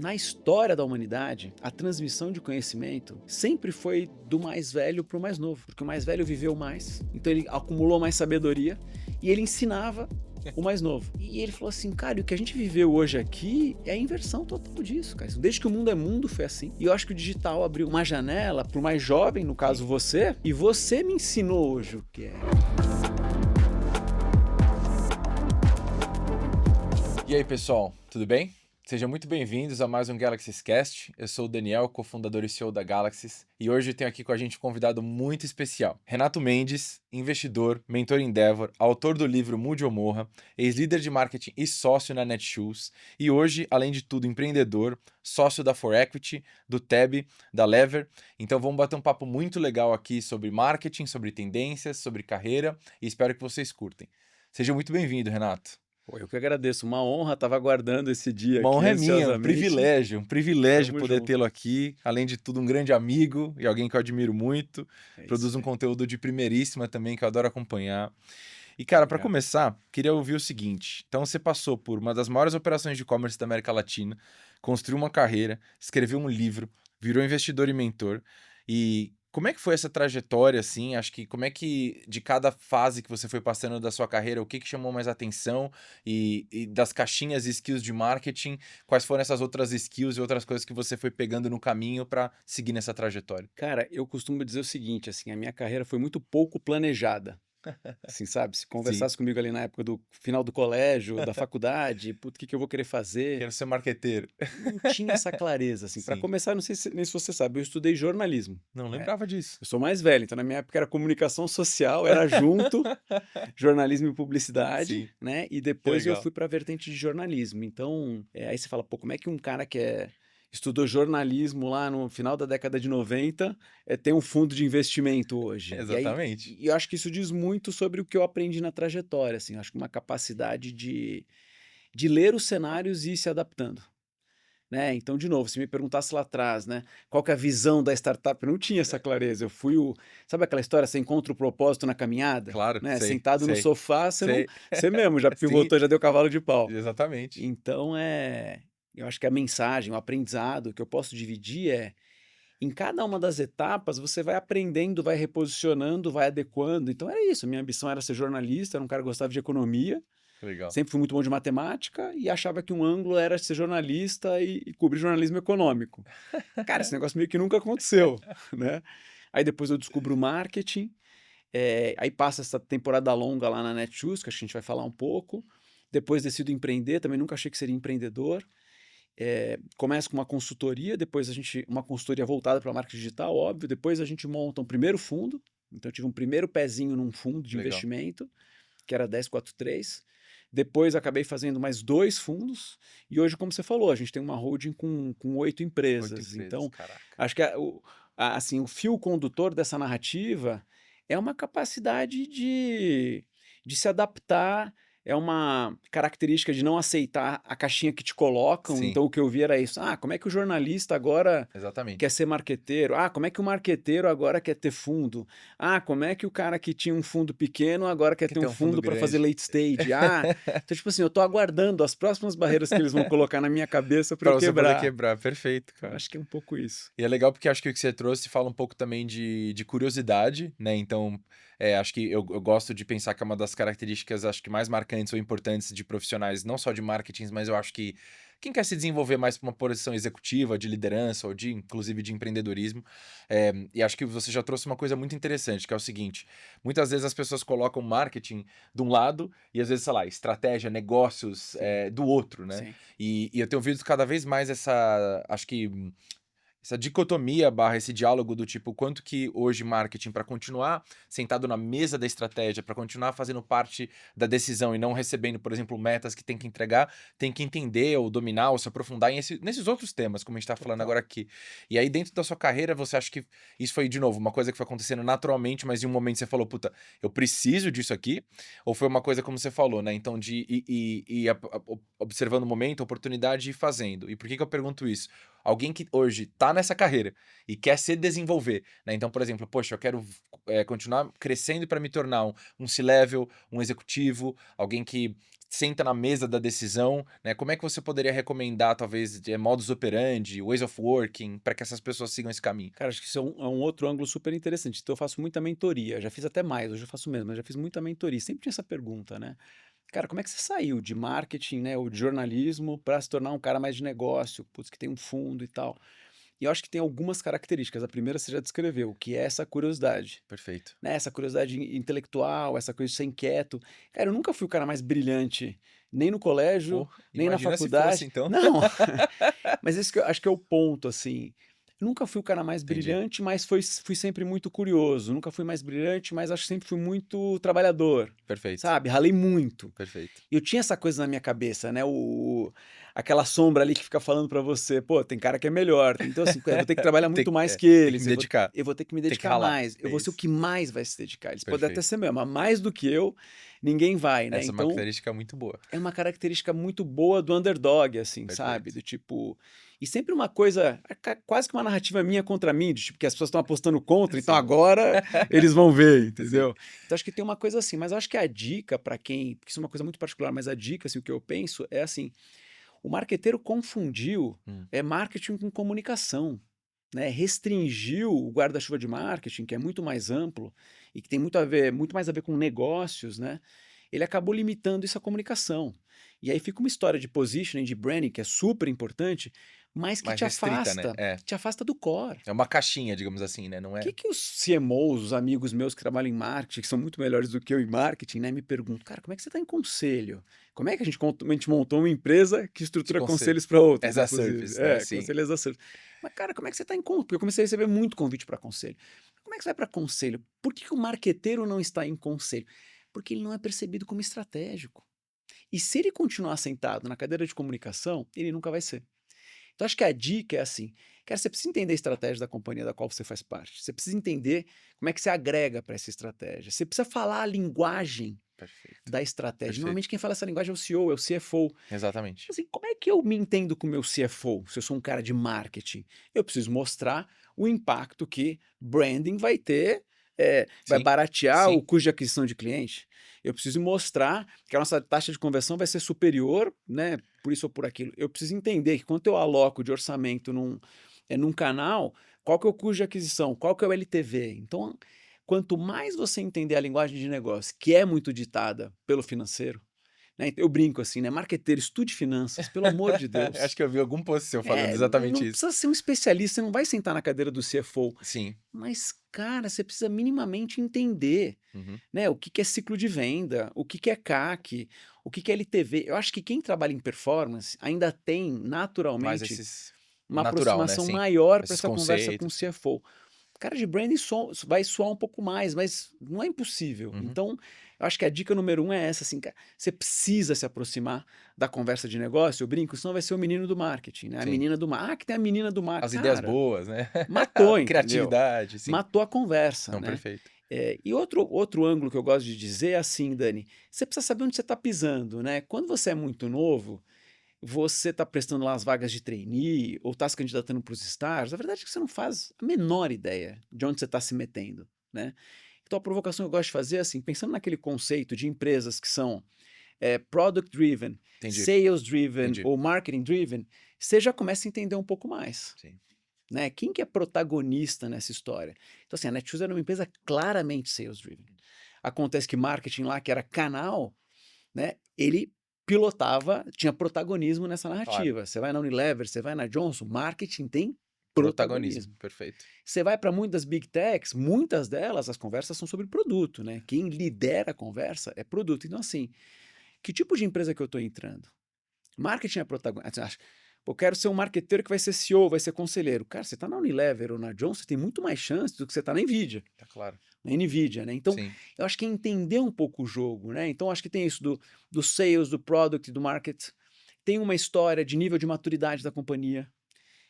na história da humanidade, a transmissão de conhecimento sempre foi do mais velho para o mais novo, porque o mais velho viveu mais, então ele acumulou mais sabedoria e ele ensinava o mais novo. E ele falou assim, cara, e o que a gente viveu hoje aqui é a inversão total disso, cara. Desde que o mundo é mundo foi assim. E eu acho que o digital abriu uma janela para o mais jovem, no caso você, e você me ensinou hoje o que é. E aí, pessoal, tudo bem? Sejam muito bem-vindos a mais um Galaxy Cast. Eu sou o Daniel, cofundador e CEO da Galaxy, e hoje tenho aqui com a gente um convidado muito especial. Renato Mendes, investidor, mentor Endeavor, autor do livro Mude ou Morra, ex-líder de marketing e sócio na Netshoes, e hoje, além de tudo, empreendedor, sócio da ForEquity, do TEB, da Lever. Então vamos bater um papo muito legal aqui sobre marketing, sobre tendências, sobre carreira, e espero que vocês curtem. Seja muito bem-vindo, Renato. Pô, eu que agradeço, uma honra, estava aguardando esse dia Uma aqui honra é minha, ansiosamente. um privilégio Tamo poder junto. tê-lo aqui. Além de tudo, um grande amigo e alguém que eu admiro muito. É Produz isso um aí. conteúdo de primeiríssima também, que eu adoro acompanhar. E, cara, para Obrigado. começar, queria ouvir o seguinte. Então, você passou por uma das maiores operações de e-commerce da América Latina, construiu uma carreira, escreveu um livro, virou investidor e mentor. E como é que foi essa trajetória, assim? Acho que como é que, de cada fase que você foi passando da sua carreira, o que chamou mais atenção? E das caixinhas e skills de marketing, quais foram essas outras skills e outras coisas que você foi pegando no caminho para seguir nessa trajetória? Cara, eu costumo dizer o seguinte, assim, a minha carreira foi muito pouco planejada. Assim, sabe, se Sim, conversasse comigo ali na época do final do colégio, da faculdade, "Puta, o que que eu vou querer fazer?", quero ser marqueteiro. não tinha essa clareza, assim. Para Sim, começar, não sei nem se você sabe, eu estudei jornalismo, não né. lembrava disso. Eu sou mais velho, então na minha época era comunicação social, era junto, jornalismo e publicidade, Sim, né, e que depois eu legal. fui para a vertente de jornalismo. Então, aí você fala: "Pô, como é que um cara que estudou jornalismo lá no final da década de 90, tem um fundo de investimento hoje?". E aí Exatamente. e eu acho que isso diz muito sobre o que eu aprendi na trajetória, assim, eu acho que uma capacidade de ler os cenários e ir se adaptando. Né, então de novo, se me perguntasse lá atrás, né, qual que é a visão da startup, eu não tinha essa clareza, eu fui o sabe aquela história, você encontra o propósito na caminhada? Claro, Né, sei, sentado no sei, sofá, você não sei. você mesmo já Sim, pivotou, já deu cavalo de pau. exatamente. Então, eu acho que a mensagem, o aprendizado que eu posso dividir em cada uma das etapas você vai aprendendo, vai reposicionando, vai adequando, então era isso, minha ambição era ser jornalista, era um cara que gostava de economia, Que legal. sempre fui muito bom de matemática e achava que um ângulo era ser jornalista e cobrir jornalismo econômico. Cara, esse negócio meio que nunca aconteceu, né. Aí depois eu descubro o marketing, aí passa essa temporada longa lá na Netshoes, que a gente vai falar um pouco, depois decido empreender, também nunca achei que seria empreendedor, começo com uma consultoria, depois uma consultoria voltada para marketing digital, óbvio, depois a gente monta um primeiro fundo, então eu tive um primeiro pezinho num fundo de Legal. investimento, que era 1043. Depois acabei fazendo mais 2 fundos e hoje, como você falou, a gente tem uma holding com 8 8 empresas. empresas, Então, caraca. acho que assim, o fio condutor dessa narrativa é uma capacidade de se adaptar, é uma característica de não aceitar a caixinha que te colocam. Sim, Então o que eu vi era isso: "Ah, como é que o jornalista agora quer exatamente. ser marqueteiro? Ah, como é que o marqueteiro agora quer ter fundo? Ah, como é que o cara que tinha um fundo pequeno agora quer Que ter um tem um fundo fundo para fazer grande. late stage? Ah", então, tipo assim, eu tô aguardando as próximas barreiras que eles vão colocar na minha cabeça para eu Pra você poder quebrar. quebrar, perfeito, Então cara. acho que é um pouco isso. E é legal porque acho que o que você trouxe fala um pouco também de curiosidade, né, então, acho que eu gosto de pensar que é uma das características, acho que mais marcantes ou importantes de profissionais, não só de marketing, mas eu acho que quem quer se desenvolver mais para uma posição executiva, de liderança ou de inclusive de empreendedorismo, e acho que você já trouxe uma coisa muito interessante, que é o seguinte, muitas vezes as pessoas colocam marketing de um lado e às vezes, sei lá, estratégia, negócios, Sim, do outro, né. sim. E eu tenho visto cada vez mais acho que essa dicotomia barra esse diálogo do tipo, quanto que hoje marketing para continuar sentado na mesa da estratégia, para continuar fazendo parte da decisão e não recebendo, por exemplo, metas que tem que entregar, tem que entender ou dominar ou se aprofundar nesses outros temas, como a gente está falando Total. agora aqui. E aí, dentro da sua carreira, você acha que isso foi, de novo, uma coisa que foi acontecendo naturalmente, mas em um momento você falou, puta, eu preciso disso aqui? Ou foi uma coisa como você falou, né? Então, de observando o momento, a oportunidade e ir fazendo. E por que eu pergunto isso? Alguém que hoje está nessa carreira e quer se desenvolver, né? Então, por exemplo, poxa, eu quero continuar crescendo para me tornar um C-level, um executivo, alguém que senta na mesa da decisão, né? Como é que você poderia recomendar, talvez, modus operandi, ways of working, para que essas pessoas sigam esse caminho? Cara, acho que isso é um outro ângulo super interessante. Então eu faço muita mentoria, já fiz até mais, hoje eu faço menos, mas já fiz muita mentoria. Sempre tinha essa pergunta, né? Cara, como é que você saiu de marketing, né, ou de jornalismo para se tornar um cara mais de negócio, putz, que tem um fundo e tal? E eu acho que tem algumas características. A primeira você já descreveu, que é essa curiosidade, Perfeito. né? Essa curiosidade intelectual, essa coisa de ser inquieto. Cara, eu nunca fui o cara mais brilhante, nem no colégio, Pô, nem na imagina se fosse, faculdade. então. Não, mas esse que eu acho que é o ponto, assim. Eu nunca fui o cara mais Entendi. brilhante, mas fui sempre muito curioso. Nunca fui mais brilhante, mas acho que sempre fui muito trabalhador, Perfeito. sabe? Ralei muito. Perfeito. E eu tinha essa coisa na minha cabeça, né? Aquela sombra ali que fica falando pra você, pô, tem cara que é melhor. Então, assim, eu vou ter que trabalhar muito mais que Tem que eles. me dedicar. Eu vou ter que me Tem que dedicar ralar. mais. Eu É vou ser o isso. que mais vai se dedicar. Eles podem até Perfeito. ser mesmo, mas mais do que eu, ninguém vai, né? Essa é uma Então, característica muito boa. é uma característica muito boa do underdog, assim, sabe? Perfeito. Do tipo. E sempre uma coisa, quase que uma narrativa minha contra mim, de tipo, que as pessoas estão apostando contra, então Sim. agora eles vão ver, Sim. entendeu? Então acho que tem uma coisa assim, mas eu acho que a dica para quem, porque isso é uma coisa muito particular, mas a dica, assim, o que eu penso é assim, o marqueteiro confundiu marketing com comunicação, né? Restringiu o guarda-chuva de marketing, que é muito mais amplo e que tem muito mais a ver com negócios, né? Ele acabou limitando isso à comunicação. E aí fica uma história de positioning, de branding, que é super importante, mas Mais restrita, né? que te afasta do core. É uma caixinha, digamos assim, né? Não O é? que os CMOs, os amigos meus que trabalham em marketing, que são muito melhores do que eu em marketing, né, me perguntam, cara, como é que você está em conselho? Como é que a gente montou uma empresa que De estrutura conselho. conselhos para outros, As a inclusive? service, né? Sim. Conselho as a service. Mas, cara, como é que você está em conselho? Porque eu comecei a receber muito convite para conselho. Como é que você vai para conselho? Por que o marqueteiro não está em conselho? Porque ele não é percebido como estratégico. E se ele continuar sentado na cadeira de comunicação, ele nunca vai ser. Então, acho que a dica é assim, cara, você precisa entender a estratégia da companhia da qual você faz parte. Você precisa entender como é que você agrega para essa estratégia. Você precisa falar a linguagem Perfeito. da estratégia. Perfeito. Normalmente quem fala essa linguagem é o CEO, é o CFO. Exatamente. Assim, como é que eu me entendo com o meu CFO, se eu sou um cara de marketing? Eu preciso mostrar o impacto que branding vai ter, vai Sim. baratear o Sim. custo de aquisição de cliente. Eu preciso mostrar que a nossa taxa de conversão vai ser superior, né, por isso ou por aquilo. Eu preciso entender que quanto eu aloco de orçamento num canal, qual que é o custo de aquisição, qual que é o LTV. Então, quanto mais você entender a linguagem de negócio, que é muito ditada pelo financeiro, né, eu brinco assim, né, marqueteiro, estude finanças, pelo amor de Deus. Acho que eu vi algum post seu falando exatamente Não isso. precisa ser um especialista, você não vai sentar na cadeira do CFO, Sim. mas, cara, você precisa minimamente entender, Uhum. né, o que é ciclo de venda, o que é CAC, o que é LTV. Eu acho que quem trabalha em performance ainda tem Mais naturalmente esses... uma Natural, né? aproximação Sim. maior para Esses essa conversa com o conceitos. CFO. Cara de branding vai soar um pouco mais, mas não é impossível. Uhum. Então, eu acho que a dica número 1 é essa, assim, cara, você precisa se aproximar da conversa de negócio, eu brinco, senão vai ser o menino do marketing, né? A Sim. menina do marketing, que tem a menina do As marketing. ideias Cara, boas, né? matou, entendeu? Criatividade, sim. Matou a conversa, Não, né? perfeito. E outro ângulo que eu gosto de dizer é assim, Dani, você precisa saber onde você está pisando, né? Quando você é muito novo, você está prestando lá as vagas de trainee ou está se candidatando para os estágios, a verdade é que você não faz a menor ideia de onde você está se metendo, né? Então a provocação que eu gosto de fazer é assim, pensando naquele conceito de empresas que são product driven, Entendi. sales driven Entendi. ou marketing driven, você já começa a entender um pouco mais. Sim. Né? Quem que é protagonista nessa história? Então assim, a Netshoes era uma empresa claramente sales driven. Acontece que marketing lá, que era canal, né, ele pilotava, tinha protagonismo nessa Claro. narrativa. Você vai na Unilever, você vai na Johnson, marketing tem Protagonismo. protagonismo. Perfeito. Você vai para muitas big techs, muitas delas, as conversas são sobre produto, né? Quem lidera a conversa é produto. Então, assim, que tipo de empresa que eu estou entrando? Marketing é protagonista. Eu quero ser um marqueteiro que vai ser CEO, vai ser conselheiro. Cara, você está na Unilever ou na Johnson, você tem muito mais chance do que você está na Nvidia. Tá claro. Na Nvidia, né? Então, Sim. eu acho que é entender um pouco o jogo, né? Então, acho que tem isso do sales, do product, do market. Tem uma história de nível de maturidade da companhia.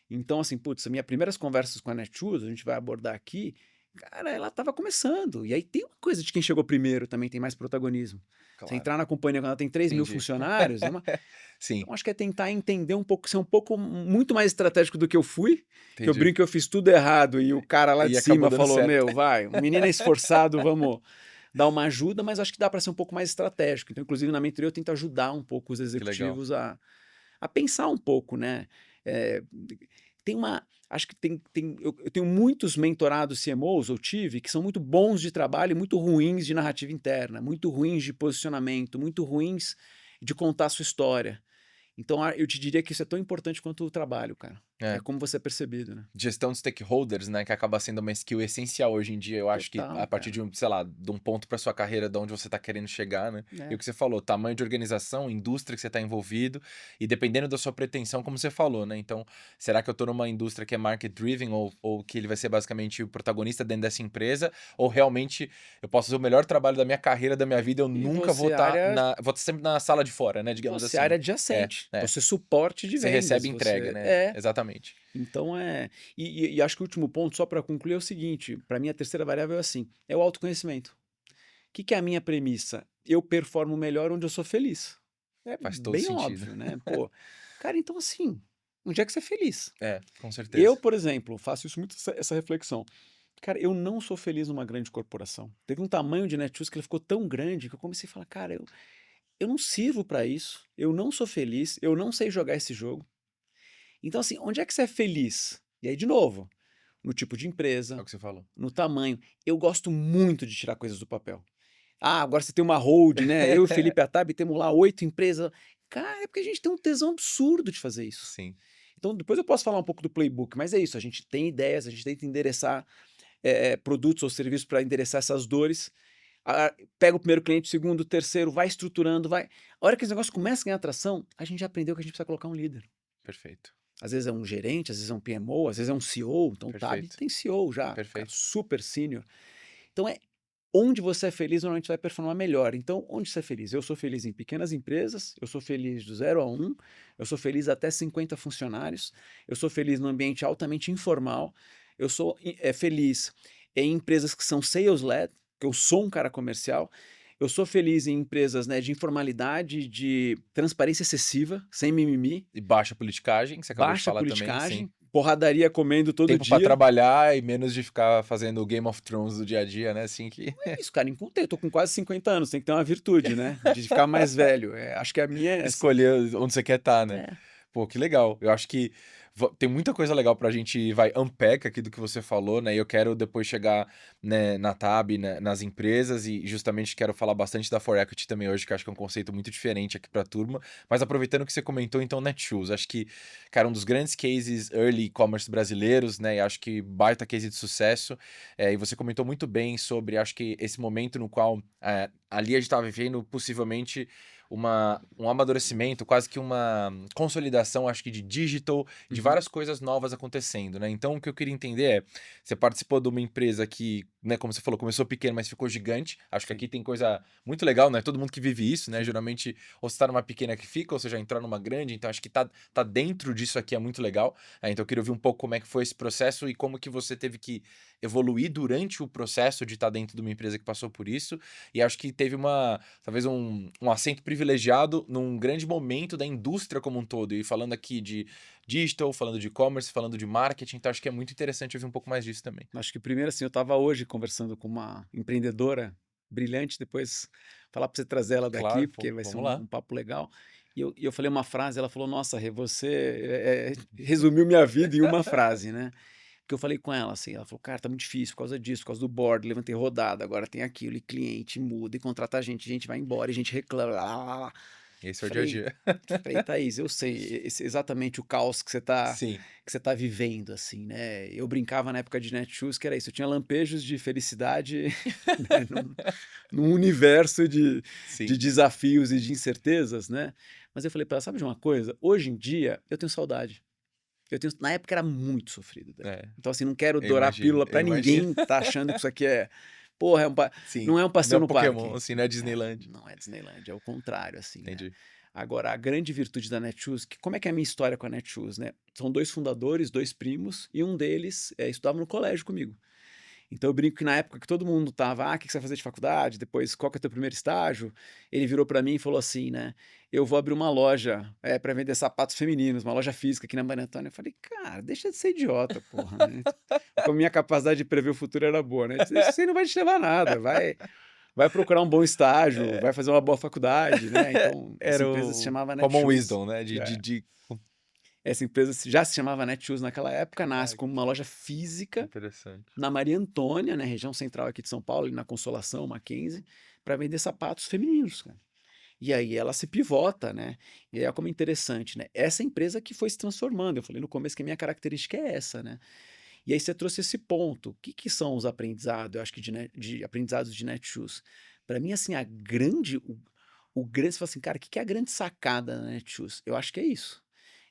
Então, assim, putz, as minhas primeiras conversas com a Netshoes, a gente vai abordar aqui, cara, ela estava começando. E aí tem uma coisa de quem chegou primeiro também tem mais protagonismo. Você Claro. entrar na companhia quando ela tem 3 mil Entendi. funcionários, Sim. então acho que é tentar entender um pouco, ser um pouco muito mais estratégico do que eu fui. Que eu Entendi. brinco que eu fiz tudo errado e o cara lá E de acabou cima dando falou, certo. meu, vai, o menino é esforçado, dar uma ajuda, mas acho que dá para ser um pouco mais estratégico. Então, inclusive, na mentoria eu tento ajudar um pouco os Que legal. executivos a pensar um pouco, né? É, tem uma. Acho que eu tenho muitos mentorados CMOs, ou tive, que são muito bons de trabalho e muito ruins de narrativa interna, muito ruins de posicionamento, muito ruins de contar a sua história. Então, eu te diria que isso é tão importante quanto o trabalho, cara. É É. como você é percebido, né? Gestão de stakeholders, né, que acaba sendo uma skill essencial hoje em dia. Eu acho que Total, a partir cara. de um, sei lá, de um ponto para sua carreira, de onde você tá querendo chegar, né? E o É. que você falou, tamanho de organização, indústria que você tá envolvido, e dependendo da sua pretensão, como você falou, né? Então, será que eu tô numa indústria que é market driven ou que ele vai ser basicamente o protagonista dentro dessa empresa, ou realmente eu posso fazer o melhor trabalho da minha carreira, da minha vida, eu E nunca vou você, estar área, vou estar sempre na sala de fora, né, digamos você, assim. área É, adjacente. é. Você suporte de Você vendas. recebe e entrega, Você né? é. Exatamente. Então é. E acho que o último ponto, só para concluir, é o seguinte: para mim, a terceira variável é assim: é o autoconhecimento. O que é a minha premissa? Eu performo melhor onde eu sou feliz. É Faz todo bem sentido. óbvio, né? Pô, cara, então assim, onde é que você é feliz? É, com certeza. Eu, por exemplo, faço isso muito, essa reflexão. Cara, eu não sou feliz numa grande corporação. Teve um tamanho de Netshoes que ele ficou tão grande que eu comecei a falar, cara, eu não sirvo para isso, eu não sou feliz, eu não sei jogar esse jogo. Então, assim, onde é que você é feliz? E aí, de novo, no tipo de É empresa, o que você falou. no tamanho. Eu gosto muito de tirar coisas do papel. Ah, agora você tem uma hold, né? Eu e o Felipe Atab temos lá 8 empresas. Cara, é porque a gente tem um tesão absurdo de fazer isso. Sim. Então, depois eu posso falar um pouco do playbook, mas é isso, a gente tem ideias, a gente tenta endereçar produtos ou serviços para endereçar essas dores. Pega o primeiro cliente, o segundo, o terceiro, vai estruturando, vai. A hora que esse negócio começa a ganhar atração, a gente já aprendeu que a gente precisa colocar um líder. Perfeito. Às vezes é um gerente, às vezes é um PMO, às vezes é um CEO. Então, o Tab Perfeito. tem CEO já, cara, Perfeito. super sênior. Então, onde você é feliz, normalmente vai performar melhor. Então, onde você é feliz? Eu sou feliz em pequenas empresas, eu sou feliz do 0 a 1, eu sou feliz até 50 funcionários, eu sou feliz num ambiente altamente informal, eu sou feliz em empresas que são sales-led, que eu sou um cara comercial, eu sou feliz em empresas, né, de informalidade, de transparência excessiva, sem mimimi, E baixa politicagem, que você acabou de baixa falar também, sim. politicagem, porradaria comendo todo Tempo pra dia. trabalhar e menos de ficar fazendo o Game of Thrones do dia a dia, né? Assim que. É isso, cara, eu tô com quase 50 anos, tem que ter uma virtude, né? De ficar mais velho. Acho que a minha é essa. Escolher onde você quer estar, né? É. Pô, que legal. Eu acho que tem muita coisa legal pra gente vai unpack aqui do que você falou, né? E eu quero depois chegar, né, na Tab, né, nas empresas e justamente quero falar bastante da For Equity também hoje, que eu acho que é um conceito muito diferente aqui pra turma. Mas aproveitando que você comentou, então, Netshoes, acho que, cara, um dos grandes cases early e-commerce brasileiros, né? E acho que baita case de sucesso. E você comentou muito bem sobre, acho que esse momento no qual ali a gente estava vivendo possivelmente um amadurecimento, quase que uma consolidação, acho que de digital, de várias coisas novas acontecendo, né? Então, o que eu queria entender é, você participou de uma empresa que, né, como você falou, começou pequeno, mas ficou gigante. Acho que Sim. aqui tem coisa muito legal, né? Todo mundo que vive isso, né? Sim. Geralmente, ou você tá numa pequena que fica, ou você já entrou numa grande, então acho que tá dentro disso aqui é muito legal. Então, eu queria ouvir um pouco como é que foi esse processo e como que você teve que evoluir durante o processo de estar dentro de uma empresa que passou por isso. E acho que teve talvez um assento privilegiado num grande momento da indústria como um todo. E falando aqui de digital, falando de e-commerce, falando de marketing, então acho que é muito interessante ouvir um pouco mais disso também. Acho que primeiro, assim, eu estava hoje conversando com uma empreendedora brilhante, depois falar para você trazer ela daqui, Claro, pô, porque vai ser vamos um, lá. um papo legal. E eu falei uma frase, ela falou, nossa, Rê, você resumiu minha vida em uma frase, né? Porque eu falei com ela, assim, ela falou, cara, tá muito difícil por causa disso, por causa do board, levantei rodada, agora tem aquilo, e cliente muda, e contrata gente vai embora, e gente reclama, lá, lá, lá. Esse é o dia a Falei, dia. falei, Thaís, eu sei exatamente o caos Sim, que você tá vivendo, assim, né? Eu brincava na época de Netshoes que era isso, eu tinha lampejos de felicidade né, num universo de sim. desafios e de incertezas, né? Mas eu falei para ela, sabe de uma coisa? Hoje em dia eu tenho saudade. Na época era muito sofrido, Dani. É, Então, assim, não quero eu dourar a imagino, pílula eu para imagino. ninguém tá achando que isso aqui porra, Sim. não é um Não é passeio um no Pokémon, parque. assim, não é Disneyland. Não é Disneyland, é o contrário, assim, né? Entendi. Agora, a grande virtude da Netshoes, como é que é a minha história com a Netshoes, né? São 2 fundadores, 2 primos, e um deles estudava no colégio comigo. Então eu brinco que na época que todo mundo tava, o que você vai fazer de faculdade? Depois, qual que é o teu primeiro estágio? Ele virou para mim e falou assim, né? Eu vou abrir uma loja para vender sapatos femininos, uma loja física aqui na Maria Antônia. Eu falei, cara, deixa de ser idiota, porra, né? Como a minha capacidade de prever o futuro era boa, né? Isso aí não vai te levar a nada, vai. vai procurar um bom estágio, vai fazer uma boa faculdade, né? Então, essa Era empresa se o chamava Common Netshoes. Wisdom, né? É. Essa empresa já se chamava Netshoes naquela época, nasce Ai, como uma loja física interessante. na Maria Antônia, né, região central aqui de São Paulo, ali na Consolação, Mackenzie, para vender sapatos femininos, cara. E aí ela se pivota, né? E aí é como é interessante, né? Essa empresa que foi se transformando. Eu falei no começo que a minha característica é essa, né? E aí você trouxe esse ponto. O que, que são os aprendizados, eu acho que de aprendizados de Netshoes? Para mim, assim, o grande, você fala assim, cara, o que, que é a grande sacada da Netshoes? Eu acho que é isso.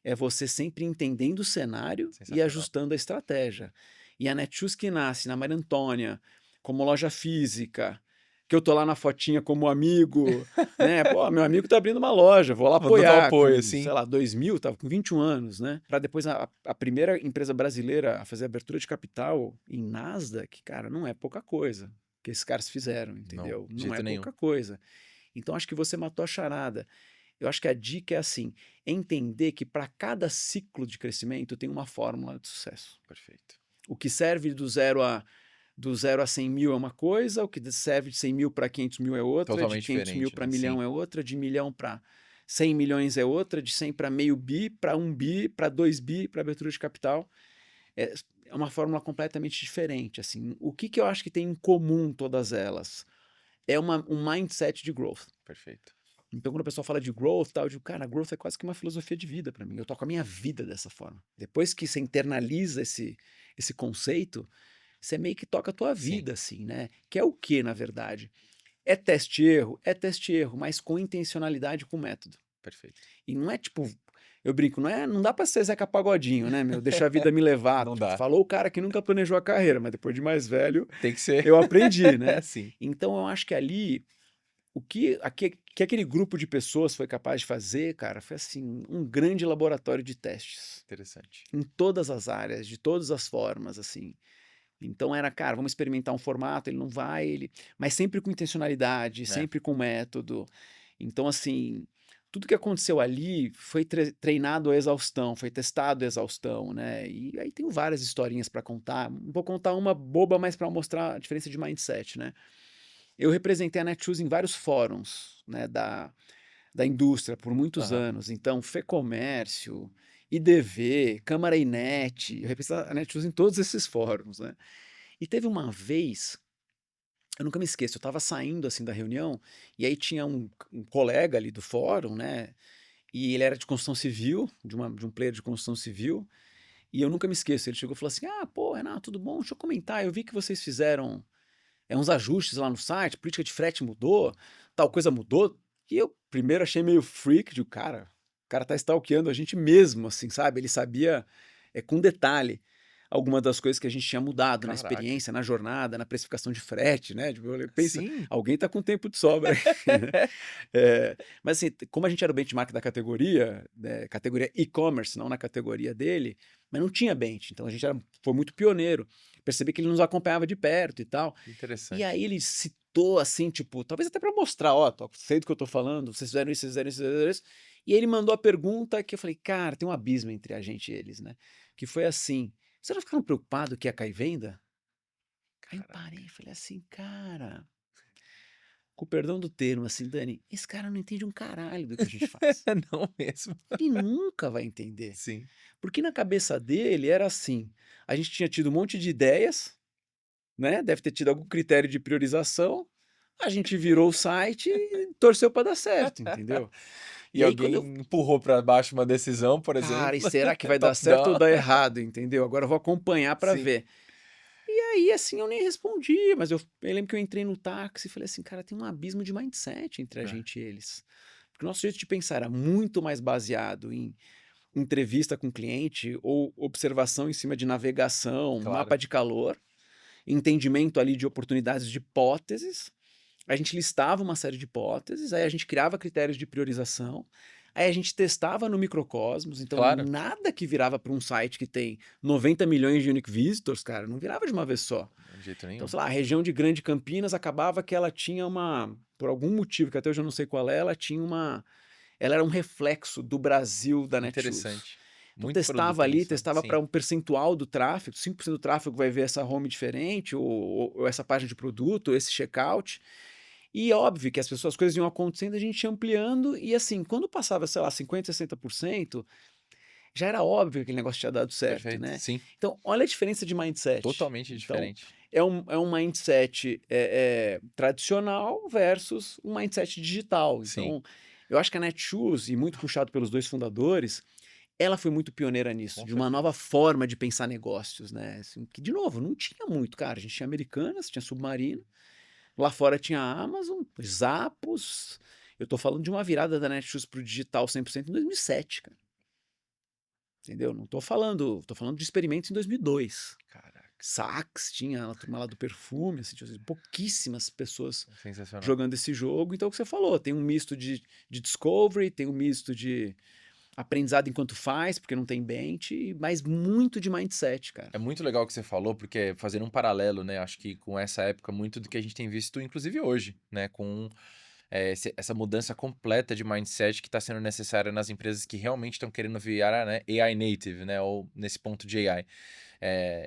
É você sempre entendendo o cenário e Sensacional. ajustando a estratégia. E a Netshoes que nasce na Maria Antônia, como loja física, que eu tô lá na fotinha como amigo, né? Pô, meu amigo tá abrindo uma loja, vou lá Vou dando apoiar apoio, com, sei assim. lá, 2000, tava com 21 anos, né? Para depois a primeira empresa brasileira a fazer abertura de capital em Nasdaq, cara, não é pouca coisa que esses caras fizeram, Não, entendeu? de Não é jeito nenhum. pouca coisa. Então acho que você matou a charada. Eu acho que a dica é assim, entender que para cada ciclo de crescimento tem uma fórmula de sucesso. Perfeito. O que serve do zero a 100 mil é uma coisa, o que serve de 100 mil para 500 mil é outra, de Totalmente 500 mil diferente, para né? Sim. milhão é outra, de milhão para 100 milhões é outra, de 100 para meio bi, para 1 bi, para 2 bi, para abertura de capital. É, é uma fórmula completamente diferente. Assim. O que, que eu acho que tem em comum todas elas? É um mindset de growth. Perfeito. Então, quando o pessoal fala de growth, tal, eu digo, cara, growth é quase que uma filosofia de vida para mim. Eu toco a minha vida dessa forma. Depois que você internaliza esse conceito, você meio que toca a tua Sim. vida, assim, né? Que é o que, na verdade? É teste e erro, mas com intencionalidade, com método. Perfeito. E não é tipo, eu brinco, não dá pra ser Zeca Pagodinho, né, meu? Deixar a vida me levar. Não dá. Falou o cara que nunca planejou a carreira, mas depois de mais velho, Tem que ser. eu aprendi, né? Sim. Então eu acho que ali que aquele grupo de pessoas foi capaz de fazer, cara, foi assim, um grande laboratório de testes. Interessante. Em todas as áreas, de todas as formas, assim. Então era, cara, vamos experimentar um formato, ele não vai, mas sempre com intencionalidade, É. sempre com método. Então, assim, tudo que aconteceu ali foi treinado à exaustão, foi testado à exaustão, né? E aí tenho várias historinhas para contar. Vou contar uma boba, mas para mostrar a diferença de mindset, né? Eu representei a Netshoes em vários fóruns, né, da indústria por muitos Aham. anos. Então, FEComércio, IDV, Câmara Inet, eu representei a Netshoes em todos esses fóruns, né? E teve uma vez, eu nunca me esqueço, eu estava saindo assim da reunião e aí tinha um colega ali do fórum, né? E ele era de construção civil, de um player de construção civil, e eu nunca me esqueço. Ele chegou e falou assim: Ah, pô, Renato, tudo bom? Deixa eu comentar. Eu vi que vocês fizeram uns ajustes lá no site, política de frete mudou, tal coisa mudou. E eu primeiro achei meio freak, de cara, o cara tá stalkeando a gente mesmo, assim, sabe? Ele sabia com detalhe alguma das coisas que a gente tinha mudado na Caraca. experiência, na jornada, na precificação de frete, né? Tipo, pensa, Sim. alguém tá com tempo de sobra aí, né? Mas assim, como a gente era o benchmark da categoria, né, categoria e-commerce, não na categoria dele, mas não tinha bench, então a gente foi muito pioneiro. Percebi que ele nos acompanhava de perto e tal. E Interessante. aí ele citou assim, tipo, talvez até para mostrar, ó, sei do que eu tô falando, vocês fizeram isso, vocês fizeram isso, vocês fizeram isso. E ele mandou a pergunta que eu falei, cara, tem um abismo entre a gente e eles, né? Que foi assim, vocês não ficaram preocupados que ia cair venda? Aí eu Caraca. parei e falei assim, cara, com o perdão do termo, assim, Dani, esse cara não entende um caralho do que a gente faz. Não mesmo. Ele nunca vai entender. Sim. Porque na cabeça dele era assim, a gente tinha tido um monte de ideias, né? Deve ter tido algum critério de priorização. A gente virou o site e torceu para dar certo, entendeu? E E aí quando alguém eu, empurrou para baixo uma decisão, por cara, e exemplo. será que vai dar Top certo ou down. dar errado, entendeu? Agora eu vou acompanhar para Sim. ver. E aí, assim, eu nem respondi, mas eu lembro que eu entrei no táxi e falei assim, cara, tem um abismo de mindset entre a É. gente e eles. Porque o nosso jeito de pensar era muito mais baseado em entrevista com o cliente ou observação em cima de navegação, Claro. mapa de calor, entendimento ali de oportunidades de hipóteses. A gente listava uma série de hipóteses, aí a gente criava critérios de priorização, aí a gente testava no microcosmos, então Claro. nada que virava para um site que tem 90 milhões de unique visitors, cara, não virava de uma vez só. De jeito Então, nenhum. sei lá, a região de Grande Campinas acabava que ela tinha por algum motivo, que até hoje eu não sei qual é, ela era um reflexo do Brasil da Netshoes. Interessante. Então Muito testava produto ali, nisso, né? testava para Sim. um percentual do tráfego, 5% do tráfego vai ver essa home diferente, ou essa página de produto, ou esse checkout. E óbvio que as coisas iam acontecendo, a gente ia ampliando, e assim, quando passava, sei lá, 50%, 60%, já era óbvio que aquele negócio tinha dado certo, Perfeito. né? Sim, Então, olha a diferença de mindset. totalmente Então, diferente. é um mindset tradicional versus um mindset digital. Sim, Então, eu acho que a Netshoes, e muito puxado pelos dois fundadores, ela foi muito pioneira nisso, com de uma nova certeza. forma de pensar negócios, né? Assim, que, de novo, não tinha muito, cara. A gente tinha Americanas, tinha Submarino, lá fora tinha a Amazon, Zappos. Eu tô falando de uma virada da Netshoes pro digital 100% em 2007, cara. Entendeu? Não tô falando de experimentos em 2002. Caraca, Saks, tinha a turma lá do perfume, assim, tinha pouquíssimas pessoas sensacional. jogando esse jogo. Então, é o que você falou, tem um misto de discovery, tem um misto de aprendizado enquanto faz, porque não tem bench, mas muito de mindset, cara. É muito legal o que você falou, porque fazendo um paralelo, né? Acho que com essa época, muito do que a gente tem visto, inclusive hoje, né? Com essa mudança completa de mindset que está sendo necessária nas empresas que realmente estão querendo virar, né, AI native, né? Ou nesse ponto de AI.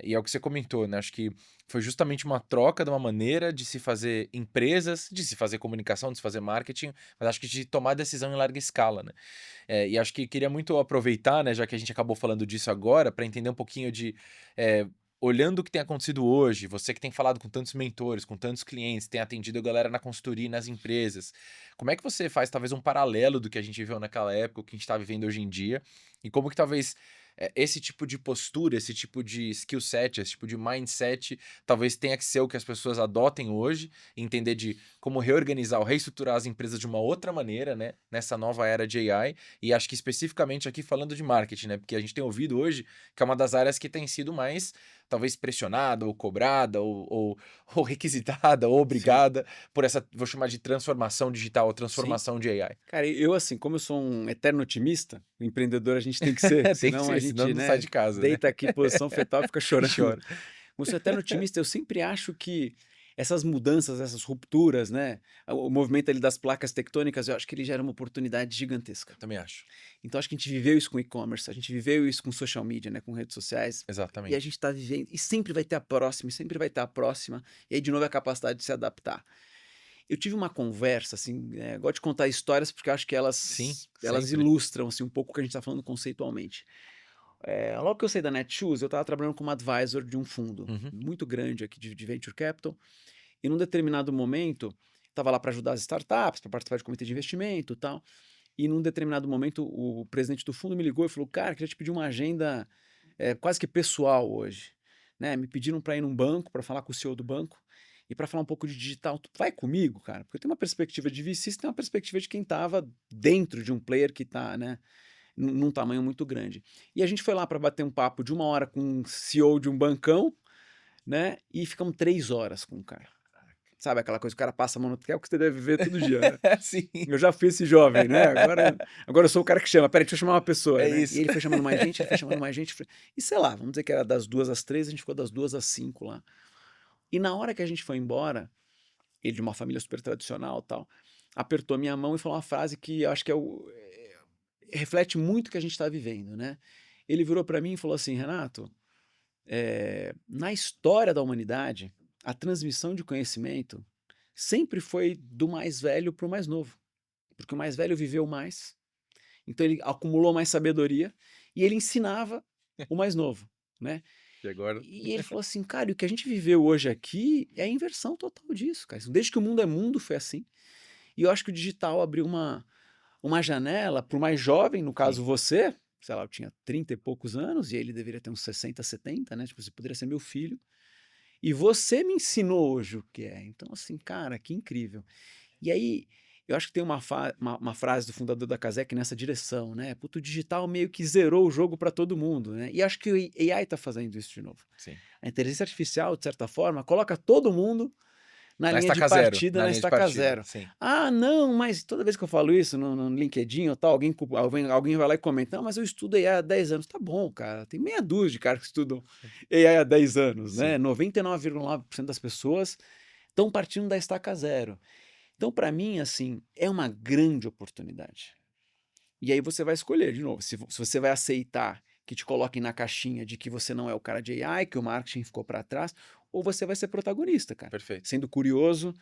E é o que você comentou, né? Acho que foi justamente uma troca de uma maneira de se fazer empresas, de se fazer comunicação, de se fazer marketing, mas acho que de tomar decisão em larga escala, né? E acho que queria muito aproveitar, né, já que a gente acabou falando disso agora, para entender um pouquinho de. Olhando o que tem acontecido hoje, você que tem falado com tantos mentores, com tantos clientes, tem atendido a galera na consultoria e nas empresas, como é que você faz talvez um paralelo do que a gente viveu naquela época, o que a gente está vivendo hoje em dia, e como que talvez esse tipo de postura, esse tipo de skill set, esse tipo de mindset, talvez tenha que ser o que as pessoas adotem hoje, entender de como reorganizar ou reestruturar as empresas de uma outra maneira, né, nessa nova era de AI, e acho que especificamente aqui falando de marketing, né, porque a gente tem ouvido hoje que é uma das áreas que tem sido mais, talvez, pressionada, ou cobrada, ou requisitada, ou Sim, obrigada por essa, vou chamar de transformação digital, ou sim. transformação de AI. Cara, eu assim, como eu sou um eterno otimista, empreendedor a gente tem que ser, Tem que senão a ser, senão gente, não sai né, de casa, né? deita aqui posição fetal e fica E chorando. chora. Como eu sou eterno otimista, eu sempre acho que essas mudanças, essas rupturas, né, o movimento ali das placas tectônicas, eu acho que ele gera uma oportunidade gigantesca. Também acho. Então acho que a gente viveu isso com e-commerce, a gente viveu isso com social media, né, com redes sociais, e a Exatamente. gente está vivendo, e sempre vai ter a próxima, e sempre vai ter a próxima, e aí de novo é a capacidade de se adaptar. Eu tive uma conversa, assim, gosto de contar histórias porque eu acho que Sim, elas sempre. ilustram, assim, um pouco o que a gente está falando conceitualmente. Logo que eu saí da Netshoes, eu estava trabalhando como advisor de um fundo Uhum. muito grande aqui de venture capital, e num determinado momento, estava lá para ajudar as startups, para participar de comitê de investimento e tal, e num determinado momento o presidente do fundo me ligou e falou, cara, queria te pedir uma agenda quase que pessoal hoje, né? Me pediram para ir num banco, para falar com o CEO do banco, e para falar um pouco de digital. Tu vai comigo, cara? Porque eu tenho uma perspectiva de VC, você tem uma perspectiva de quem estava dentro de um player que está, né, num tamanho muito grande. E a gente foi lá para bater um papo de 1 hora com um CEO de um bancão, né? E ficamos 3 horas com o cara. Sabe aquela coisa, o cara passa a mão no que é o que você deve ver todo dia, né? Sim, Eu já fui esse jovem, né? Agora eu sou o cara que chama. Peraí, deixa eu chamar uma pessoa, é né? E isso. ele foi chamando mais gente, ele foi chamando mais gente. E sei lá, vamos dizer que era das 2 às 3, a gente ficou das 2 às 5 lá. E na hora que a gente foi embora, ele de uma família super tradicional e tal, apertou minha mão e falou uma frase que eu acho que reflete muito o que a gente está vivendo, né? Ele virou para mim e falou assim, Renato, na história da humanidade, a transmissão de conhecimento sempre foi do mais velho para o mais novo. Porque o mais velho viveu mais, então ele acumulou mais sabedoria e ele ensinava o mais novo, né? E agora? E ele falou assim, cara, e o que a gente viveu hoje aqui é a inversão total disso, cara. Desde que o mundo é mundo foi assim. E eu acho que o digital abriu uma janela para o mais jovem, no Sim, caso você, sei lá, eu tinha 30 e poucos anos e ele deveria ter uns 60, 70, né? Tipo, você poderia ser meu filho. E você me ensinou hoje o que é. Então, assim, cara, que incrível. E aí, eu acho que tem uma frase do fundador da Kazek nessa direção, né? Puto, o digital meio que zerou o jogo para todo mundo, né? E acho que o AI está fazendo isso de novo. sim. A inteligência artificial, de certa forma, coloca todo mundo na Na linha de estaca zero, partida, na na linha de estaca partida, zero. sim. Ah, não, mas toda vez que eu falo isso no LinkedIn ou tal, alguém vai lá e comenta, não, mas eu estudo AI há 10 anos. Tá bom, cara, tem meia dúzia de caras que estudam AI há 10 anos, né? Sim, 99,9% das pessoas estão partindo da estaca zero. Então, para mim, assim, é uma grande oportunidade. E aí você vai escolher, de novo, se você vai aceitar que te coloquem na caixinha de que você não é o cara de AI, que o marketing ficou para trás, ou você vai ser protagonista, cara. perfeito. Sendo curioso,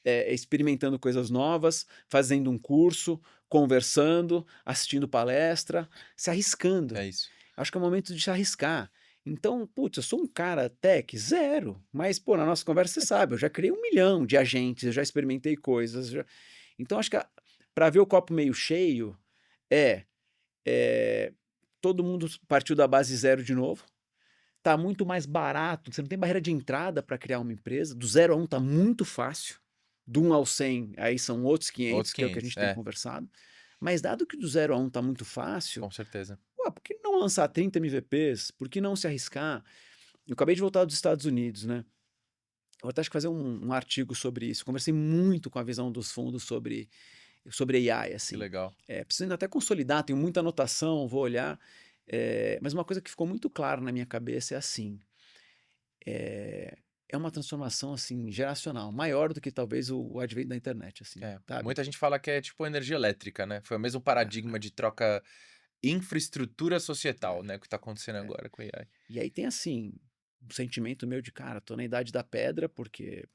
experimentando coisas novas, fazendo um curso, conversando, assistindo palestra, se arriscando. É isso. Acho que é o momento de se arriscar. Então, putz, eu sou um cara tech zero, mas, pô, na nossa conversa você sabe, eu já criei 1 milhão de agentes, eu já experimentei coisas. Então, acho que para ver o copo meio cheio é, é, todo mundo partiu da base zero de novo, tá muito mais barato, você não tem barreira de entrada para criar uma empresa, do 0 a 1 tá muito fácil, do 1 ao 100, aí são outros 500, Outros que é o que a 500, gente tem conversado, mas dado que do 0 a 1 tá muito fácil, com certeza. pô, por que não lançar 30 MVPs? Por que não se arriscar? Eu acabei de voltar dos Estados Unidos, né? Eu até acho que fazer um artigo sobre isso. Conversei muito com a visão dos fundos sobre AI, Que assim. legal. Preciso ainda até consolidar, tenho muita anotação, vou olhar. Mas uma coisa que ficou muito clara na minha cabeça é assim: é, é uma transformação assim geracional, maior do que talvez o advento da internet, assim, sabe? Muita gente fala que é tipo energia elétrica, né? Foi o mesmo paradigma de troca infraestrutura societal, né? O que tá acontecendo É. agora com a AI. E aí tem assim um sentimento meu de cara, tô na idade da pedra, porque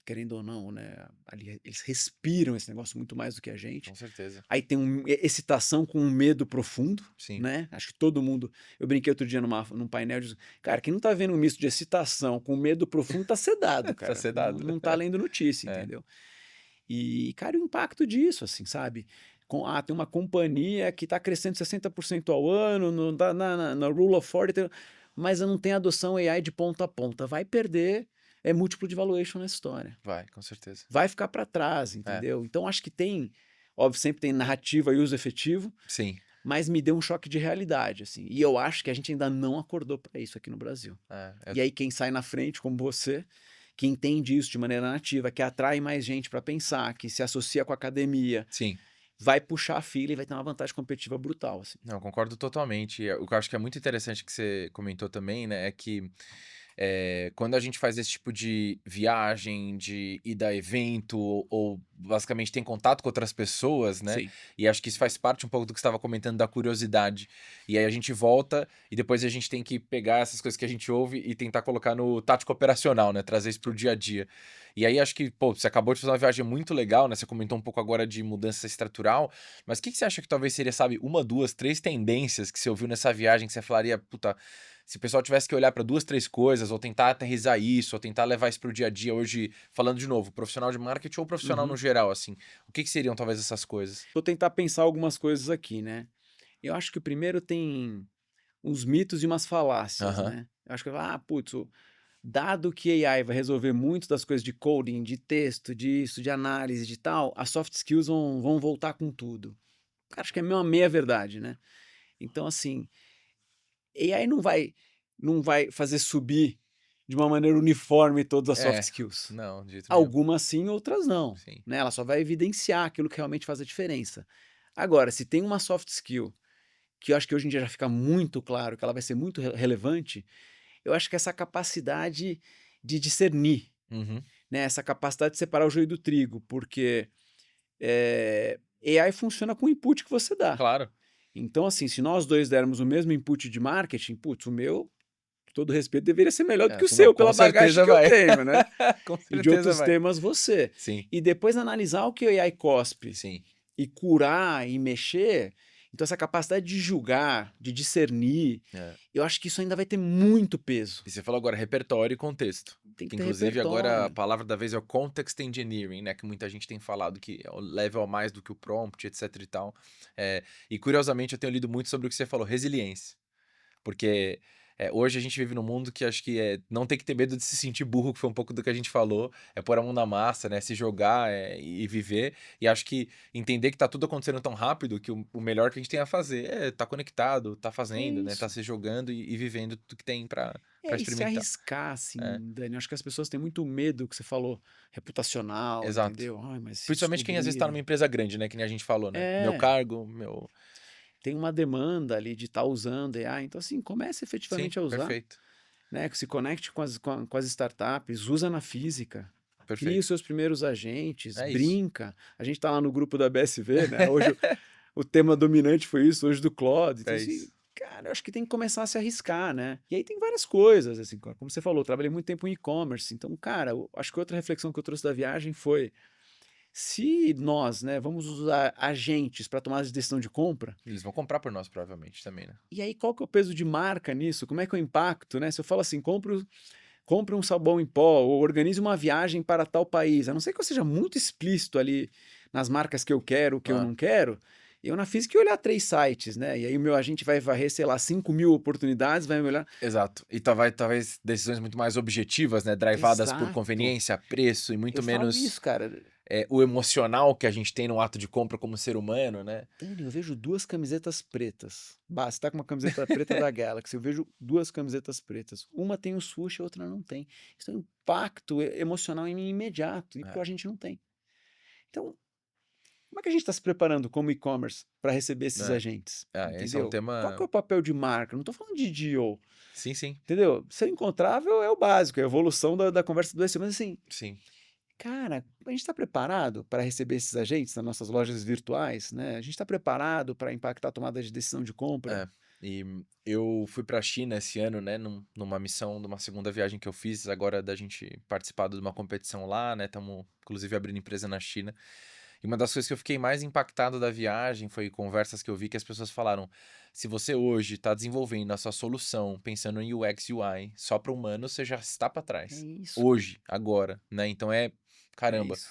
querendo ou não, né, ali eles respiram esse negócio muito mais do que a gente. Com certeza. Aí tem excitação com um medo profundo, Sim. né? Acho que todo mundo. Eu brinquei outro dia num painel de. Cara, quem não tá vendo um misto de excitação com medo profundo tá sedado, Tá cara. sedado. Não tá lendo notícia, É. entendeu? E, cara, o impacto disso, assim, sabe? Tem uma companhia que tá crescendo 60% ao ano, na Rule of 40, mas não tem adoção AI de ponta a ponta. Vai perder múltiplo de valuation na história. Vai, com certeza. Vai ficar para trás, entendeu? Então acho que tem, óbvio, sempre tem narrativa e uso efetivo, Sim. mas me deu um choque de realidade, assim. E eu acho que a gente ainda não acordou para isso aqui no Brasil. E aí quem sai na frente, como você, que entende isso de maneira nativa, que atrai mais gente para pensar, que se associa com a academia, Sim. vai puxar a fila e vai ter uma vantagem competitiva brutal, assim. Não, concordo totalmente. O que eu acho que é muito interessante que você comentou também, né, é que quando a gente faz esse tipo de viagem, de ida a evento, ou basicamente tem contato com outras pessoas, né? Sim. E acho que isso faz parte um pouco do que você estava comentando da curiosidade. E aí a gente volta e depois a gente tem que pegar essas coisas que a gente ouve e tentar colocar no tático operacional, né? Trazer isso pro dia a dia. E aí acho que, pô, você acabou de fazer uma viagem muito legal, né? Você comentou um pouco agora de mudança estrutural, mas o que você acha que talvez seria, sabe, 1, 2, 3 tendências que você ouviu nessa viagem que você falaria, puta, se o pessoal tivesse que olhar para 2, 3 coisas, ou tentar aterrissar isso, ou tentar levar isso para o dia a dia hoje, falando de novo, profissional de marketing ou profissional no geral, assim, o que seriam talvez essas coisas? Vou tentar pensar algumas coisas aqui, né? Eu acho que o primeiro tem uns mitos e umas falácias, Aham. né? Eu acho que, putz, dado que AI vai resolver muito das coisas de coding, de texto, disso, de análise, de tal, as soft skills vão voltar com tudo. Cara, acho que é uma meia verdade, né? Então, assim, AI não vai fazer subir de uma maneira uniforme todas as soft skills. Não, de jeito nenhum. Algumas sim, outras não. Sim. Né? Ela só vai evidenciar aquilo que realmente faz a diferença. Agora, se tem uma soft skill que eu acho que hoje em dia já fica muito claro que ela vai ser muito relevante, eu acho que essa capacidade de discernir, Uhum. né? Essa capacidade de separar o joio do trigo, porque AI funciona com o input que você dá. Claro. Então, assim, se nós dois dermos o mesmo input de marketing, putz, o meu, com todo respeito, deveria ser melhor do que o seu, pela bagagem que eu tenho, né? Com E de certeza outros vai. temas você. Sim, E depois analisar o que o AI cospe sim. e curar e mexer. Então, essa capacidade de julgar, de discernir, eu acho que isso ainda vai ter muito peso. E você falou agora repertório e contexto. Tem que Que, ter inclusive agora a repertório. palavra da vez é o context engineering, né? Que muita gente tem falado que é o level a mais do que o prompt, etc e tal. E curiosamente eu tenho lido muito sobre o que você falou, resiliência. Porque hoje a gente vive num mundo que acho que não tem que ter medo de se sentir burro, que foi um pouco do que a gente falou. É pôr a mão na massa, né? Se jogar e viver. E acho que entender que tá tudo acontecendo tão rápido que o melhor que a gente tem a fazer é tá conectado, tá É fazendo, né? Tá isso. se jogando e vivendo tudo que tem pra E se experimentar. arriscar, assim, É, Dani. Acho que as pessoas têm muito medo, que você falou, reputacional, exato. entendeu? Ai, mas se Principalmente quem às vezes tá numa descobrirem. empresa grande, né? Que nem a gente falou, né? Meu cargo, meu. Tem uma demanda ali de estar usando AI. Então, assim, comece Sim, efetivamente a usar, perfeito. né? Se conecte com as startups, usa na física. Crie os Perfeito. seus primeiros agentes, É isso. brinca. A gente tá lá no grupo da BSV, né? Hoje o tema dominante foi isso, hoje do Claude. Então, É assim, isso. cara, eu acho que tem que começar a se arriscar, né? E aí tem várias coisas, assim, como você falou, eu trabalhei muito tempo em e-commerce, então, cara, eu acho que outra reflexão que eu trouxe da viagem foi, se nós, né, vamos usar agentes para tomar de decisão de compra, Eles vão comprar por nós, provavelmente, também, né? e aí qual que é o peso de marca nisso? Como é que é o impacto, né? Se eu falo assim, compre um sabão em pó ou organize uma viagem para tal país, a não ser que eu seja muito explícito ali nas marcas que eu quero, o que eu Ah, não quero, eu na física ia olhar 3 sites, né? E aí o meu agente vai varrer, sei lá, 5.000 oportunidades, vai me olhar. exato. E talvez decisões muito mais objetivas, né? Drivadas por Exato. conveniência, preço e muito Eu falo menos isso, cara. o emocional que a gente tem no ato de compra como ser humano, né? Dani, eu vejo 2 camisetas pretas. Bah, você tá com uma camiseta preta da Galaxy, eu vejo 2 camisetas pretas. Uma tem o sushi, a outra não tem. Isso tem um impacto emocional em mim imediato, e É, a gente não tem. Então, como é que a gente está se preparando como e-commerce para receber esses é. agentes? Esse é um Entendeu? Qual que é tema. o papel de marca? Não estou falando de DO, Sim, sim, entendeu? Ser encontrável é o básico, é a evolução da conversa do SEO. Mas assim, sim. cara, a gente está preparado para receber esses agentes nas nossas lojas virtuais, né? A gente está preparado para impactar a tomada de decisão de compra? É. E eu fui pra China esse ano, né, numa missão, numa segunda viagem que eu fiz, agora da gente participar de uma competição lá, né, estamos inclusive abrindo empresa na China. E uma das coisas que eu fiquei mais impactado da viagem foi conversas que eu vi que as pessoas falaram: se você hoje está desenvolvendo a sua solução pensando em UX UI só para humanos, você já está para É trás. isso, cara. Hoje, agora, né? Então É caramba, isso.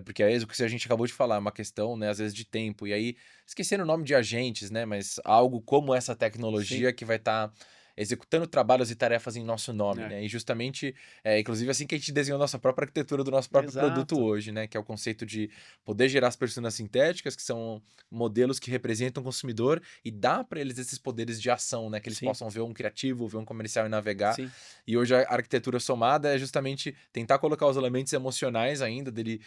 porque é isso que a gente acabou de falar, é uma questão, né, às vezes de tempo. E aí, esquecendo o nome de agentes, né, mas algo como essa Sim. tecnologia que vai estar executando trabalhos e tarefas em nosso nome, É. né? E justamente, inclusive assim que a gente desenhou nossa própria arquitetura do nosso próprio produto Exato. hoje, né? Que é o conceito de poder gerar as personas sintéticas, que são modelos que representam o consumidor e dá para eles esses poderes de ação, né? Que eles Sim. possam ver um criativo, ver um comercial e navegar. Sim. E hoje a arquitetura somada é justamente tentar colocar os elementos emocionais ainda dele,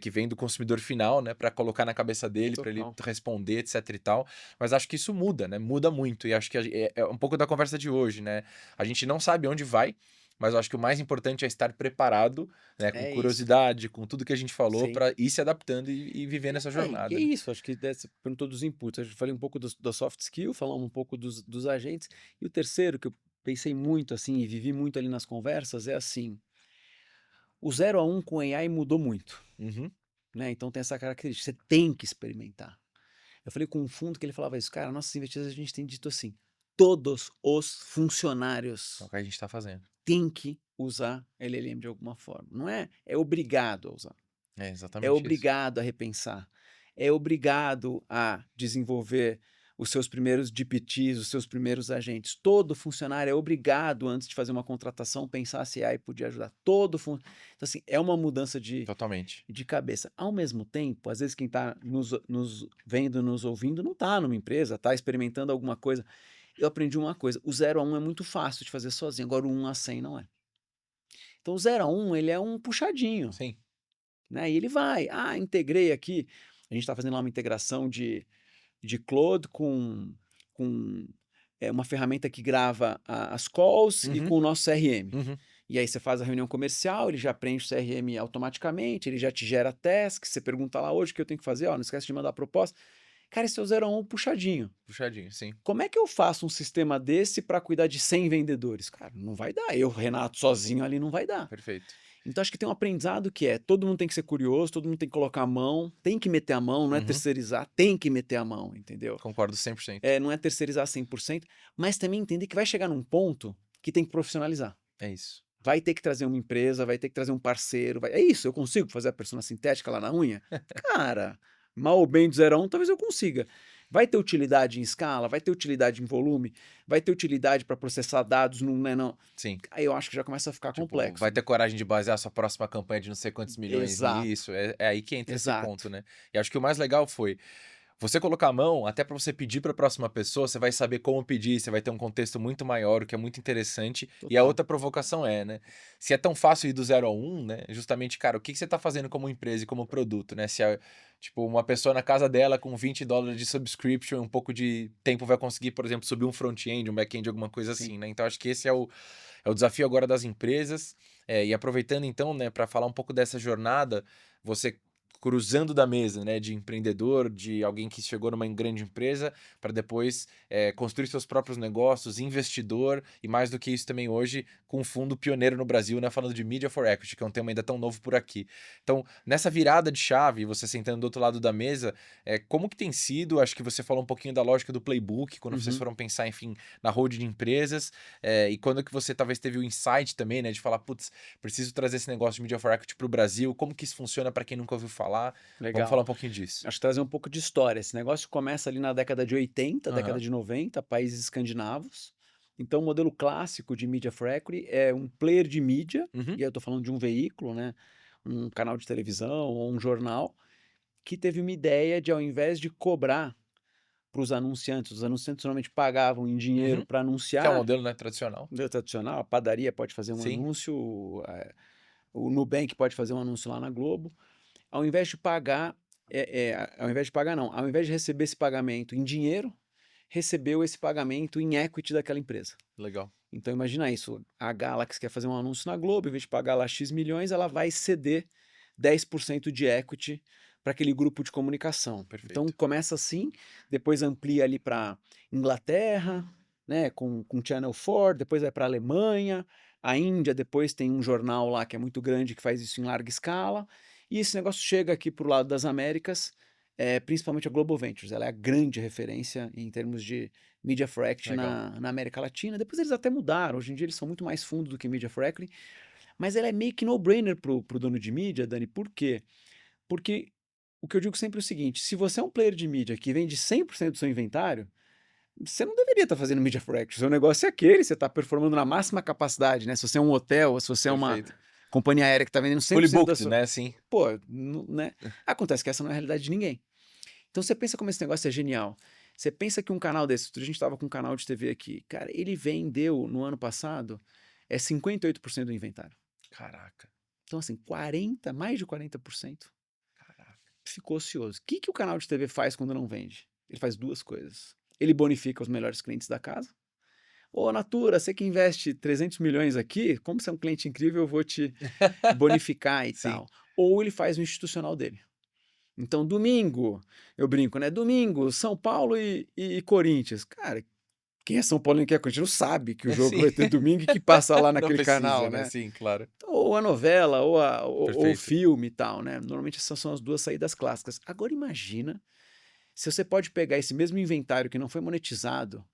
que vem do consumidor final, né? Para colocar na cabeça dele, para ele Total. responder, etc e tal. Mas acho que isso muda, né? Muda muito. E acho que é um pouco da conversa de hoje, né? A gente não sabe onde vai, mas eu acho que o mais importante é estar preparado, né, com É isso. curiosidade, com tudo que a gente falou, Sim. para ir se adaptando e vivendo essa E é jornada, né? isso, acho que perguntou dos inputs. Eu falei um pouco da soft skill, falamos um pouco dos agentes. E o terceiro, que eu pensei muito assim e vivi muito ali nas conversas, é assim: o 0 a 1 com AI mudou muito, Uhum. né? Então tem essa característica, você tem que experimentar. Eu falei com um fundo que ele falava isso, cara, nossas investidas a gente tem dito assim: todos os É o funcionários que a gente está fazendo. têm que usar LLM de alguma forma. Não é obrigado a usar. É É exatamente isso. obrigado a repensar, é obrigado a desenvolver os seus primeiros DPTs, os seus primeiros agentes. Todo funcionário é obrigado, antes de fazer uma contratação, pensar se a AI podia ajudar. Então, assim, é uma mudança Totalmente. de cabeça. Ao mesmo tempo, às vezes quem está nos vendo, nos ouvindo, não está numa empresa, está experimentando alguma coisa. Eu aprendi uma coisa: o 0 a 1 é muito fácil de fazer sozinho, agora o 1 a 100 não é. Então, o 0 a 1 ele é um puxadinho, Sim. né? E ele vai, integrei aqui. A gente está fazendo lá uma integração de Claude com uma ferramenta que grava as calls e Uhum. com o nosso CRM. Uhum. E aí você faz a reunião comercial, ele já preenche o CRM automaticamente, ele já te gera task, você pergunta lá hoje o que eu tenho que fazer, ó, não esquece de mandar a proposta. Cara, esse é o 0 a 1 puxadinho. Puxadinho, sim. Como é que eu faço um sistema desse para cuidar de 100 vendedores? Cara, não vai dar. Eu, Renato, sozinho ali não vai dar. Perfeito. Então acho que tem um aprendizado que é, todo mundo tem que ser curioso, todo mundo tem que colocar a mão, tem que meter a mão, não é Uhum. terceirizar, tem que meter a mão, entendeu? Concordo 100%. Não é terceirizar 100%, mas também entender que vai chegar num ponto que tem que profissionalizar. É isso. Vai ter que trazer uma empresa, vai ter que trazer um parceiro. É isso, eu consigo fazer a persona sintética lá na unha? Cara, mal ou bem do 0 a 1, talvez eu consiga. Vai ter utilidade em escala, vai ter utilidade em volume, vai ter utilidade para processar dados, não, né, não. Sim. Aí eu acho que já começa a ficar Tipo, complexo, vai né? ter coragem de basear a sua próxima campanha de não sei quantos milhões Exato, nisso. É aí que entra esse exato. ponto, né? E acho que o mais legal foi você colocar a mão, até para você pedir para a próxima pessoa, você vai saber como pedir, você vai ter um contexto muito maior, o que é muito interessante. E a Total. outra provocação é, né? Se é tão fácil ir do 0 a 1, né? Justamente, cara, o que você está fazendo como empresa e como produto, né? Se é, tipo, uma pessoa na casa dela com $20 de subscription, um pouco de tempo vai conseguir, por exemplo, subir um front-end, um back-end, alguma coisa Sim. assim, né? Então, acho que esse é o desafio agora das empresas. E aproveitando, então, né, para falar um pouco dessa jornada, você cruzando da mesa, né? De empreendedor, de alguém que chegou numa grande empresa para depois construir seus próprios negócios, investidor e mais do que isso também hoje com um fundo pioneiro no Brasil, né? Falando de Media for Equity, que é um tema ainda tão novo por aqui. Então, nessa virada de chave, você sentando do outro lado da mesa, como que tem sido? Acho que você falou um pouquinho da lógica do playbook, quando vocês foram pensar, enfim, na hold de empresas, e quando que você talvez teve o insight também, né? De falar, putz, preciso trazer esse negócio de Media for Equity para o Brasil, como que isso funciona para quem nunca ouviu falar? Vamos falar Legal. um pouquinho disso. Acho que trazer um pouco de história. Esse negócio começa ali na década de 80, década Aham. de 90, países escandinavos. Então, o modelo clássico de Media for Equity é um player de mídia, Uhum. e aí eu tô falando de um veículo, né? Um canal de televisão ou um jornal, que teve uma ideia de, ao invés de cobrar para os anunciantes normalmente pagavam em dinheiro Uhum. para Que é um anunciar. modelo, né, tradicional. Modelo tradicional, a padaria pode fazer um Sim. anúncio, o Nubank pode fazer um anúncio lá na Globo. Ao invés de pagar, ao invés de pagar não, ao invés de receber esse pagamento em dinheiro, recebeu esse pagamento em equity daquela empresa. Legal. Então imagina isso, a Galaxy quer fazer um anúncio na Globo, em vez de pagar lá X milhões, ela vai ceder 10% de equity para aquele grupo de comunicação. Então Perfeito. começa assim, depois amplia ali para Inglaterra, né, com Channel 4, depois vai para a Alemanha, a Índia, depois tem um jornal lá que é muito grande que faz isso em larga escala, e esse negócio chega aqui para o lado das Américas, principalmente a Global Ventures, ela é a grande referência em termos de Media for Equity Legal. na América Latina. Depois eles até mudaram, hoje em dia eles são muito mais fundo do que Media for Equity, mas ela é meio que no-brainer pro dono de mídia, Dani. Por quê? Porque o que eu digo sempre é o seguinte: se você é um player de mídia que vende 100% do seu inventário, você não deveria estar fazendo Media for Equity. Seu negócio é aquele, você está performando na máxima capacidade, né? Se você é um hotel, ou se você é uma Perfeito. companhia aérea que está vendendo Fully 100% da booked, sua. né? Sim. Pô, né? Acontece que essa não é a realidade de ninguém. Então você pensa como esse negócio é genial. Você pensa que um canal desse, outro dia a gente estava com um canal de TV aqui, cara, ele vendeu no ano passado 58% do inventário. Caraca. Então assim, mais de 40% Caraca. ficou ocioso. O que o canal de TV faz quando não vende? Ele faz duas coisas. Ele bonifica os melhores clientes da casa. Ô, Natura, você que investe 300 milhões aqui, como você é um cliente incrível, eu vou te bonificar e Sim. tal. Ou ele faz o institucional dele. Então, domingo, eu brinco, né? Domingo, São Paulo e Corinthians. Cara, quem é São Paulo e quem é Corinthians sabe que o jogo Sim. vai ter domingo e que passa lá Não naquele precisa, canal, né? né? Sim, claro. Então, ou a novela, ou o Perfeito. filme e tal, né? Normalmente essas são as duas saídas clássicas. Agora imagina se você pode pegar esse mesmo inventário que não foi monetizado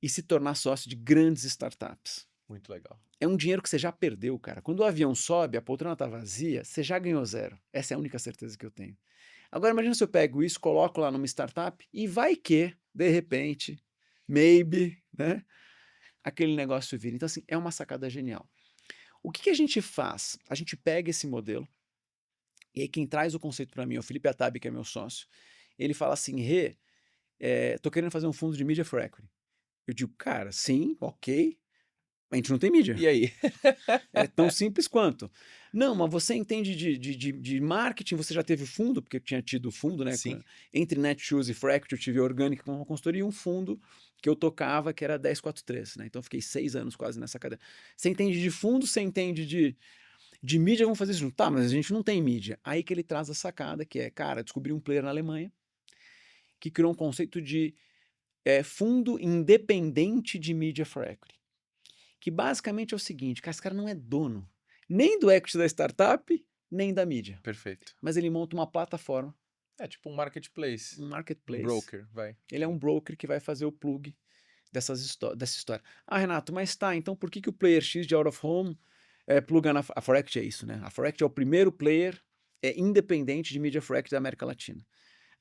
e se tornar sócio de grandes startups. Muito legal. É um dinheiro que você já perdeu, cara. Quando o avião sobe, a poltrona tá vazia, você já ganhou zero. Essa é a única certeza que eu tenho. Agora imagina se eu pego isso, coloco lá numa startup e vai que, de repente, maybe, né, aquele negócio vira. Então assim, é uma sacada genial. O que a gente faz? A gente pega esse modelo, e aí quem traz o conceito para mim é o Felipe Atabi, que é meu sócio. Ele fala assim: Rê, tô querendo fazer um fundo de Media for Equity. Eu digo, cara, sim, ok, a gente não tem mídia. E aí? É tão simples quanto. Não, mas você entende de marketing, você já teve fundo, porque eu tinha tido fundo, né? Sim. Entre Netshoes e Fractal, eu tive orgânica com uma consultoria e um fundo que eu tocava, que era 1043, né? Então eu fiquei 6 anos quase nessa cadeia. Você entende de fundo, você entende de mídia, vamos fazer isso junto. Tá, mas a gente não tem mídia. Aí que ele traz a sacada, que é, cara, descobri um player na Alemanha que criou um conceito de fundo independente de Media for Equity. Que basicamente é o seguinte, cara, esse cara não é dono nem do equity da startup, nem da mídia. Perfeito. Mas ele monta uma plataforma, É tipo um marketplace. um Um marketplace. broker, vai. Ele é um broker que vai fazer o plug dessa história. Ah, Renato, mas tá, então por que o player X de Out of Home pluga na... A Forect é isso, né? A Forect é o primeiro player independente de Media for Equity da América Latina.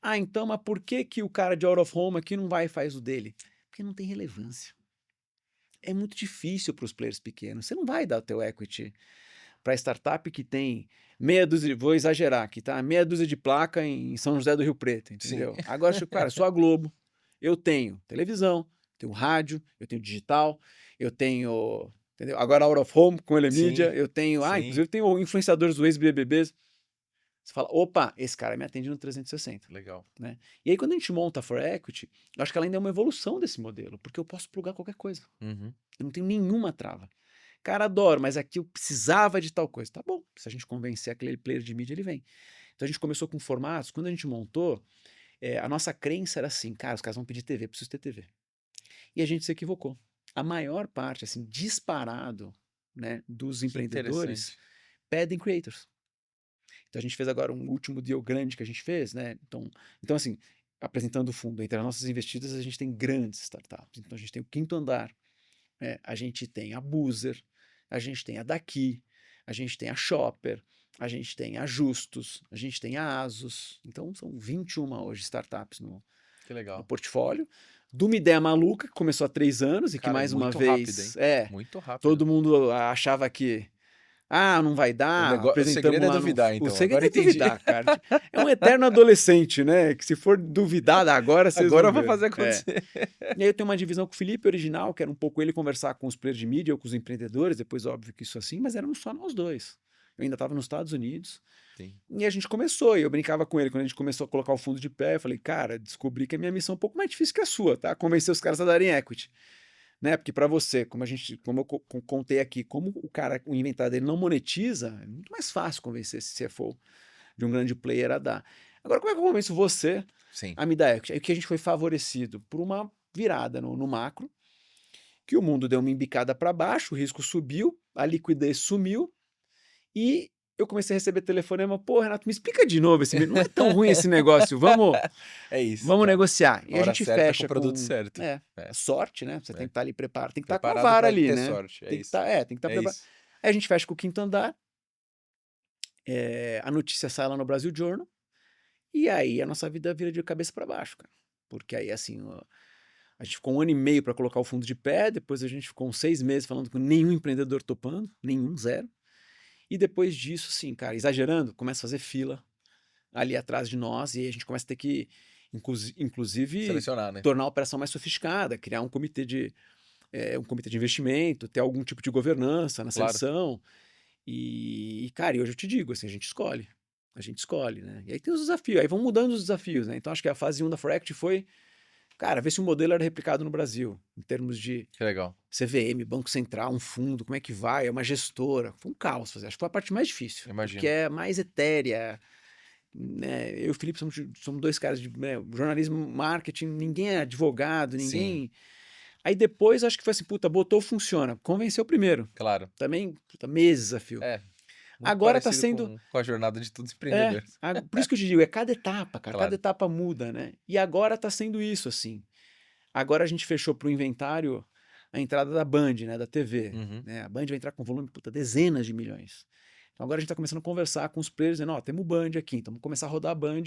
Ah, então, mas por que o cara de Out of Home aqui não vai e faz o dele? Porque não tem relevância. É muito difícil para os players pequenos. Você não vai dar o teu equity para startup que tem meia dúzia, vou exagerar aqui, tá? Meia dúzia de placa em São José do Rio Preto, entendeu? Sim. Agora, cara, eu sou a Globo, eu tenho televisão, tenho rádio, eu tenho digital, eu tenho, entendeu? Agora Out of Home com Elemídia, Sim. eu tenho, Sim. inclusive eu tenho influenciadores do ex-BBBs. Você fala, opa, esse cara me atende no 360. Legal. Né? E aí quando a gente monta a For Equity, eu acho que ela ainda é uma evolução desse modelo, porque eu posso plugar qualquer coisa. Uhum. Eu não tenho nenhuma trava. Cara, adoro, mas aqui eu precisava de tal coisa. Tá bom, se a gente convencer aquele player de mídia, ele vem. Então a gente começou com formatos, quando a gente montou, a nossa crença era assim, cara, os caras vão pedir TV, preciso ter TV. E a gente se equivocou. A maior parte, assim, disparado, né, dos Que empreendedores interessante. pedem creators. Então a gente fez agora um último deal grande que a gente fez, né? Então assim, apresentando o fundo, entre as nossas investidas, a gente tem grandes startups. Então a gente tem o Quinto Andar, a gente tem a Boozer, a gente tem a Daqui, a gente tem a Shopper, a gente tem a Justus, a gente tem a Asus. Então são 21 hoje startups Que no legal. portfólio. De uma ideia maluca, que começou há 3 anos e que Cara, mais uma muito rápido, hein? vez, Muito rápido. todo mundo achava que não vai dar, O apresentamos segredo é lá no. duvidar, O então. segredo Agora é entendi. duvidar, cara. É um eterno adolescente, né? Que se for duvidar da agora, vocês Agora vão eu vou ver. fazer acontecer. E aí eu tenho uma divisão com o Felipe original, que era um pouco ele conversar com os players de mídia ou com os empreendedores, depois óbvio que isso assim, mas éramos só nós dois. Eu ainda estava nos Estados Unidos. Sim. E a gente começou, e eu brincava com ele, quando a gente começou a colocar o fundo de pé, eu falei, cara, descobri que a minha missão é um pouco mais difícil que a sua, tá? Convencer os caras a darem equity. Né? Porque para você, como eu contei aqui, como o inventário dele não monetiza, é muito mais fácil convencer esse CFO de um grande player a dar. Agora, como é que eu convenço você Sim. a me dar equity? Aí que a gente foi favorecido por uma virada no macro, que o mundo deu uma embicada para baixo, o risco subiu, a liquidez sumiu, e eu comecei a receber telefonema, pô, Renato, me explica de novo não é tão ruim esse negócio, É isso, vamos cara. negociar. E A a hora gente certa com o fecha produto com certo. É. sorte, né? Você tem É. que estar ali preparado, tem que estar com a Preparado vara pra ali, ter né? sorte. É Tem que isso. estar, tem que estar É preparado. isso. Aí a gente fecha com o Quinto Andar, a notícia sai lá no Brasil Journal, e aí a nossa vida vira de cabeça para baixo, cara. Porque aí, assim, a gente ficou 1 ano e meio para colocar o fundo de pé, depois a gente ficou uns 6 meses falando com nenhum empreendedor topando, nenhum, zero. E depois disso, assim, cara, exagerando, começa a fazer fila ali atrás de nós, e aí a gente começa a ter que, inclusive, Selecionar, né? tornar a operação mais sofisticada, criar um comitê de investimento, ter algum tipo de governança na Claro. seleção. Cara, e hoje eu te digo, assim, a gente escolhe, né? E aí tem os desafios, aí vão mudando os desafios, né? Então acho que a fase 1 da Forex foi, cara, ver se o modelo era replicado no Brasil, em termos de Que legal. CVM, Banco Central, um fundo, como é que vai, é uma gestora. Foi um caos fazer, acho que foi a parte mais difícil, Imagino. porque é mais etérea, né? Eu e o Felipe somos dois caras de jornalismo, marketing, ninguém é advogado, Sim, ninguém... Aí depois acho que foi assim, puta, botou, funciona. Convenceu primeiro. claro. Também, puta, meses desafio. É. Muito Agora tá parecido sendo. com a jornada de todos os empreendedores. Por isso que eu te digo, é cada etapa, cara. Cada Claro. etapa muda, né? E agora tá sendo isso, assim. Agora a gente fechou pro inventário a entrada da Band, né? Da TV. Uhum. Né? A Band vai entrar com volume, puta, dezenas de milhões. Então agora a gente tá começando a conversar com os players, dizendo, ó, temos Band aqui, então vamos começar a rodar a Band.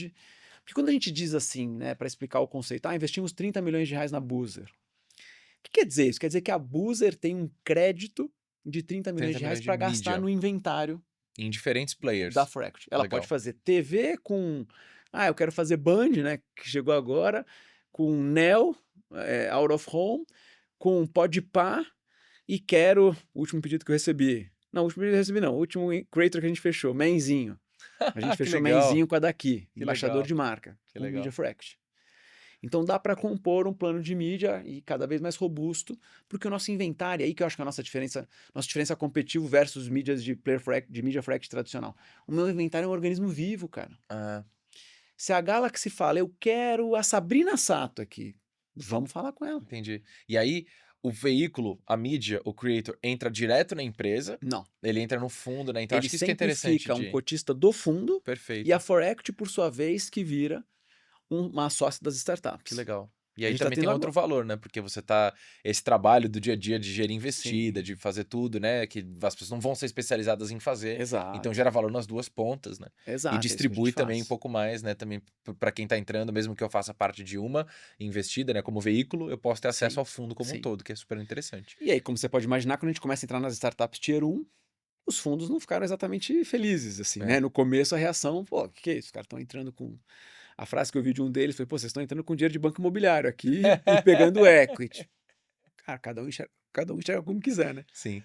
Porque quando a gente diz assim, né, para explicar o conceito, investimos 30 milhões de reais na Boozer. O que quer dizer isso? Quer dizer que a Boozer tem um crédito de 30 milhões 30 de reais milhões de para gastar mídia no inventário em diferentes players. da Forex. Ela Legal. pode fazer TV com... eu quero fazer Band, né, que chegou agora, com Nel, Out of Home, com Podpah, e quero... O último pedido que eu recebi. Não, o último pedido que eu recebi não. O último creator que a gente fechou, Menzinho. A gente Que fechou legal. Menzinho com a Daqui, Que embaixador legal. de marca, Que com legal. Media Forex. Então dá para compor um plano de mídia e cada vez mais robusto, porque o nosso inventário, aí que eu acho que é a nossa diferença competitiva versus mídias de mídia Forex tradicional. O meu inventário é um organismo vivo, cara. Ah, Se a Galaxy fala, eu quero a Sabrina Sato aqui, vamos falar com ela. entendi. E aí, o veículo, a mídia, o creator, entra direto na empresa, Não. ele entra no fundo, né? Então Ele acho que isso que é sempre interessante fica um de... cotista do fundo Perfeito. e a Forex, por sua vez, que vira uma sócia das startups. Que legal. E A aí gente tá também tem tendo outro valor, né? Porque você tá... Esse trabalho do dia a dia de gerir investida, Sim. de fazer tudo, né? Que as pessoas não vão ser especializadas em fazer. Exato. Então gera valor nas duas pontas, né? Exato. E é isso que a distribui gente também um faz. pouco mais, né? Também para quem tá entrando, mesmo que eu faça parte de uma investida, né? Como veículo, eu posso ter acesso Sim. ao fundo como um Sim. todo, que é super interessante. E aí, como você pode imaginar, quando a gente começa a entrar nas startups Tier 1, os fundos não ficaram exatamente felizes, assim, É. né? No começo a reação, pô, o que é isso? Os caras estão entrando com... A frase que eu vi de um deles foi, pô, vocês estão entrando com dinheiro de banco imobiliário aqui e pegando equity. Cara, cada um enxerga como quiser, né? Sim.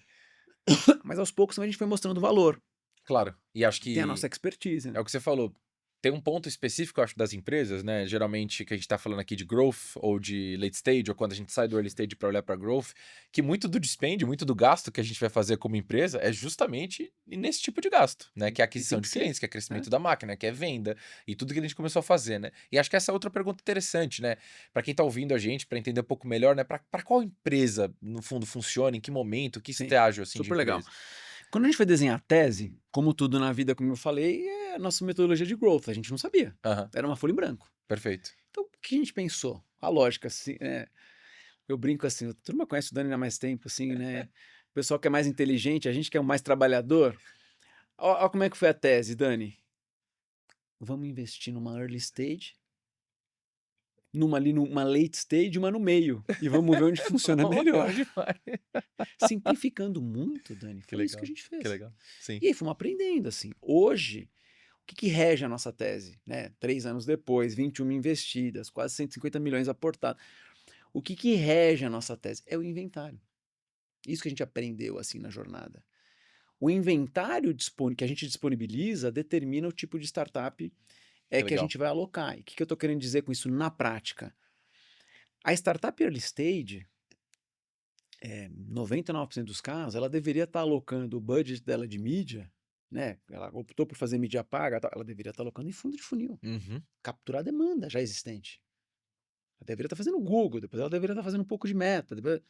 Mas aos poucos a gente foi mostrando valor. Claro. E acho Tem a que nossa expertise, é né? o que você falou. tem um ponto específico, eu acho, das empresas, né? Geralmente, que a gente está falando aqui de growth ou de late stage, ou quando a gente sai do early stage para olhar para growth, que muito do dispêndio, muito do gasto que a gente vai fazer como empresa é justamente nesse tipo de gasto, né? Que é E tem aquisição que de ser, clientes, que é né? crescimento da máquina, que é venda e tudo que a gente começou a fazer, né? E acho que essa é outra pergunta interessante, né? Para quem está ouvindo a gente, para entender um pouco melhor, né? Para qual empresa, no fundo, funciona, em que momento, que Sim, estágio assim de super legal. empresa? Quando a gente foi desenhar a tese, como tudo na vida, como eu falei, é a nossa metodologia de growth. A gente não sabia. Aham, Era uma folha em branco. perfeito. Então, o que a gente pensou? A lógica, assim, eu brinco assim, a turma conhece o Dani há mais tempo, assim, né? O pessoal que é mais inteligente, a gente que é o mais trabalhador. Ó como é que foi a tese, Dani. Vamos investir numa early stage, numa late stage e uma no meio. E vamos ver onde funciona Bom, bom melhor. demais. Simplificando muito, Dani, Que foi isso que a legal, gente que fez. legal. Sim. E aí fomos aprendendo, assim. Hoje, o que rege a nossa tese, né? 3 anos depois, 21 investidas, quase 150 milhões aportados. O que rege a nossa tese? É o inventário. Isso que a gente aprendeu, assim, na jornada. O inventário que a gente disponibiliza determina o tipo de startup Que que a legal. gente vai alocar. E o que eu estou querendo dizer com isso na prática? A startup early stage, 99% dos casos, ela deveria estar alocando o budget dela de mídia, né? Ela optou por fazer mídia paga, ela deveria estar alocando em fundo de funil, Uhum. capturar a demanda já existente. Ela deveria estar fazendo Google, depois ela deveria estar fazendo um pouco de Meta, depois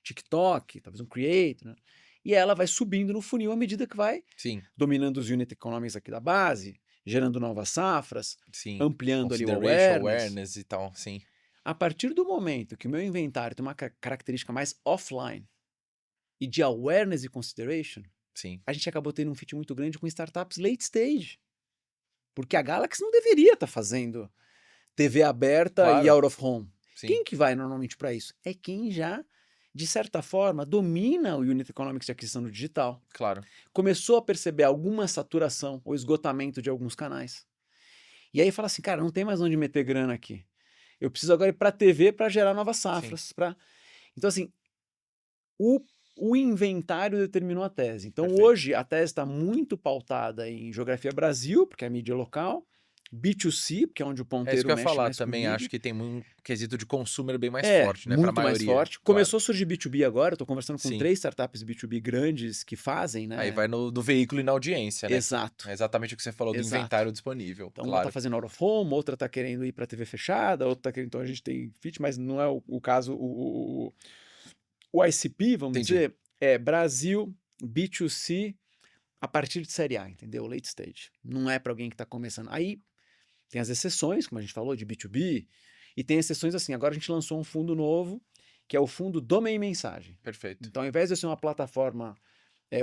TikTok, talvez um Creator, né? E ela vai subindo no funil à medida que vai Sim, dominando os unit economics aqui da base, gerando novas safras, sim. ampliando ali o Consideration, awareness. awareness e tal, sim, A partir do momento que o meu inventário tem uma característica mais offline e de awareness e consideration, sim. a gente acabou tendo um fit muito grande com startups late stage. Porque a Galaxy não deveria estar fazendo TV aberta e Claro, out of home. sim, Quem que vai normalmente para isso? É quem já, de certa forma, domina o unit economics de aquisição no digital. claro. Começou a perceber alguma saturação ou esgotamento de alguns canais. E aí fala assim, cara, não tem mais onde meter grana aqui. Eu preciso agora ir para a TV para gerar novas Sim, safras. Então, assim, o, o inventário determinou a tese. Então, perfeito. hoje, a tese está muito pautada em geografia Brasil, porque é a mídia local, B2C, porque é onde o É isso que ponteiro eu ia mexe falar mais com também, acho mídia. que tem um quesito de consumer bem mais É, forte, né, para a muito mais maioria, forte. claro. Começou a surgir B2B agora, estou conversando com Sim. 3 startups B2B grandes que fazem, Aí né? vai no do veículo e na audiência, né? Exato, É exatamente o que você falou do exato. inventário disponível, Então, uma está claro. fazendo out of home, outra está querendo ir para TV fechada, outra está querendo. Então, a gente tem fit, mas não é o caso. O ICP, vamos Entendi. dizer, é Brasil, B2C, a partir de série A, entendeu? Late stage. Não é para alguém que está começando. Aí tem as exceções, como a gente falou, de B2B, e tem exceções assim. Agora a gente lançou um fundo novo, que é o fundo Domain Mensagem. Perfeito. Então, ao invés de ser uma plataforma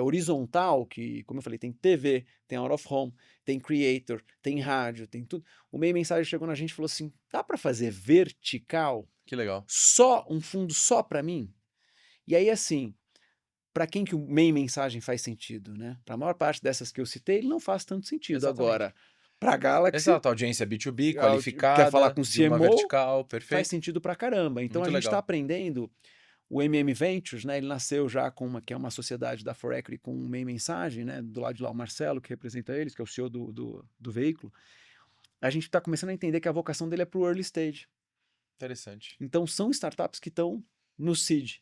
horizontal, que, como eu falei, tem TV, tem out of home, tem creator, tem rádio, tem tudo. O Meio Mensagem chegou na gente e falou assim: dá para fazer vertical? Que legal. Só um fundo só para mim? E aí, assim, para quem que o Meio Mensagem faz sentido, né? Para a maior parte dessas que eu citei, ele não faz tanto sentido. Exatamente. Agora, para a Galaxy, Exato, audiência B2B quer falar qualificada, com o de uma CMO, vertical, faz perfeito. sentido para caramba. Então a Muito gente está legal. aprendendo. O MM Ventures, né, ele nasceu já com que é uma sociedade da Forecre com um meio mensagem, né, do lado de lá o Marcelo, que representa eles, que é o CEO do veículo. A gente está começando a entender que a vocação dele é para o early stage. Interessante. Então são startups que estão no seed,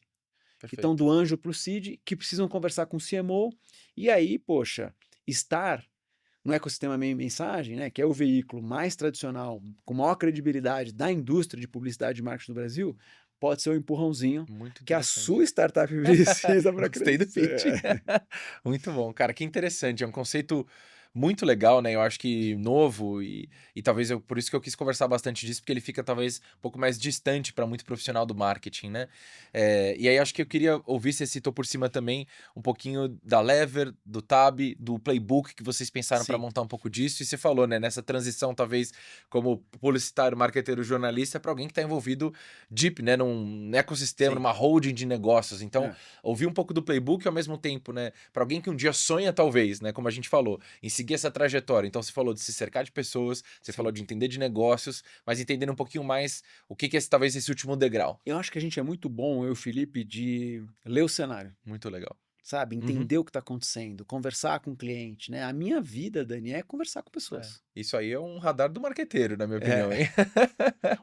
que estão Perfeito. do anjo para o seed, que precisam conversar com o CMO, e aí, poxa, estar no ecossistema meio mensagem, né, que é o veículo mais tradicional, com maior credibilidade da indústria de publicidade e marketing do Brasil, pode ser um empurrãozinho Muito que a interessante. sua startup precisa para Gostei do pitch. crescer. Muito bom, cara, que interessante. É um conceito muito legal, né? Eu acho que novo e talvez por isso que eu quis conversar bastante disso, porque ele fica talvez um pouco mais distante para muito profissional do marketing, né? E aí acho que eu queria ouvir, você citou por cima também um pouquinho da Lever, do Tab, do Playbook que vocês pensaram para Sim, montar um pouco disso. E você falou, né? Nessa transição, talvez como publicitário, marqueteiro, jornalista, para alguém que está envolvido deep, né? Num ecossistema, sim. numa holding de negócios. Então, É. ouvir um pouco do playbook e ao mesmo tempo, né, para alguém que um dia sonha talvez, né, como a gente falou, em seguir essa trajetória. Então você falou de se cercar de pessoas, você falou Sim. de entender de negócios, mas entender um pouquinho mais o que é talvez esse último degrau. Eu acho que a gente é muito bom, eu e o Felipe, de ler o cenário. Muito legal. sabe? Uhum. Entender o que está acontecendo, conversar com o cliente, né? A minha vida, Dani, é conversar com É. pessoas. Isso aí é um radar do marqueteiro, na minha opinião, É. hein?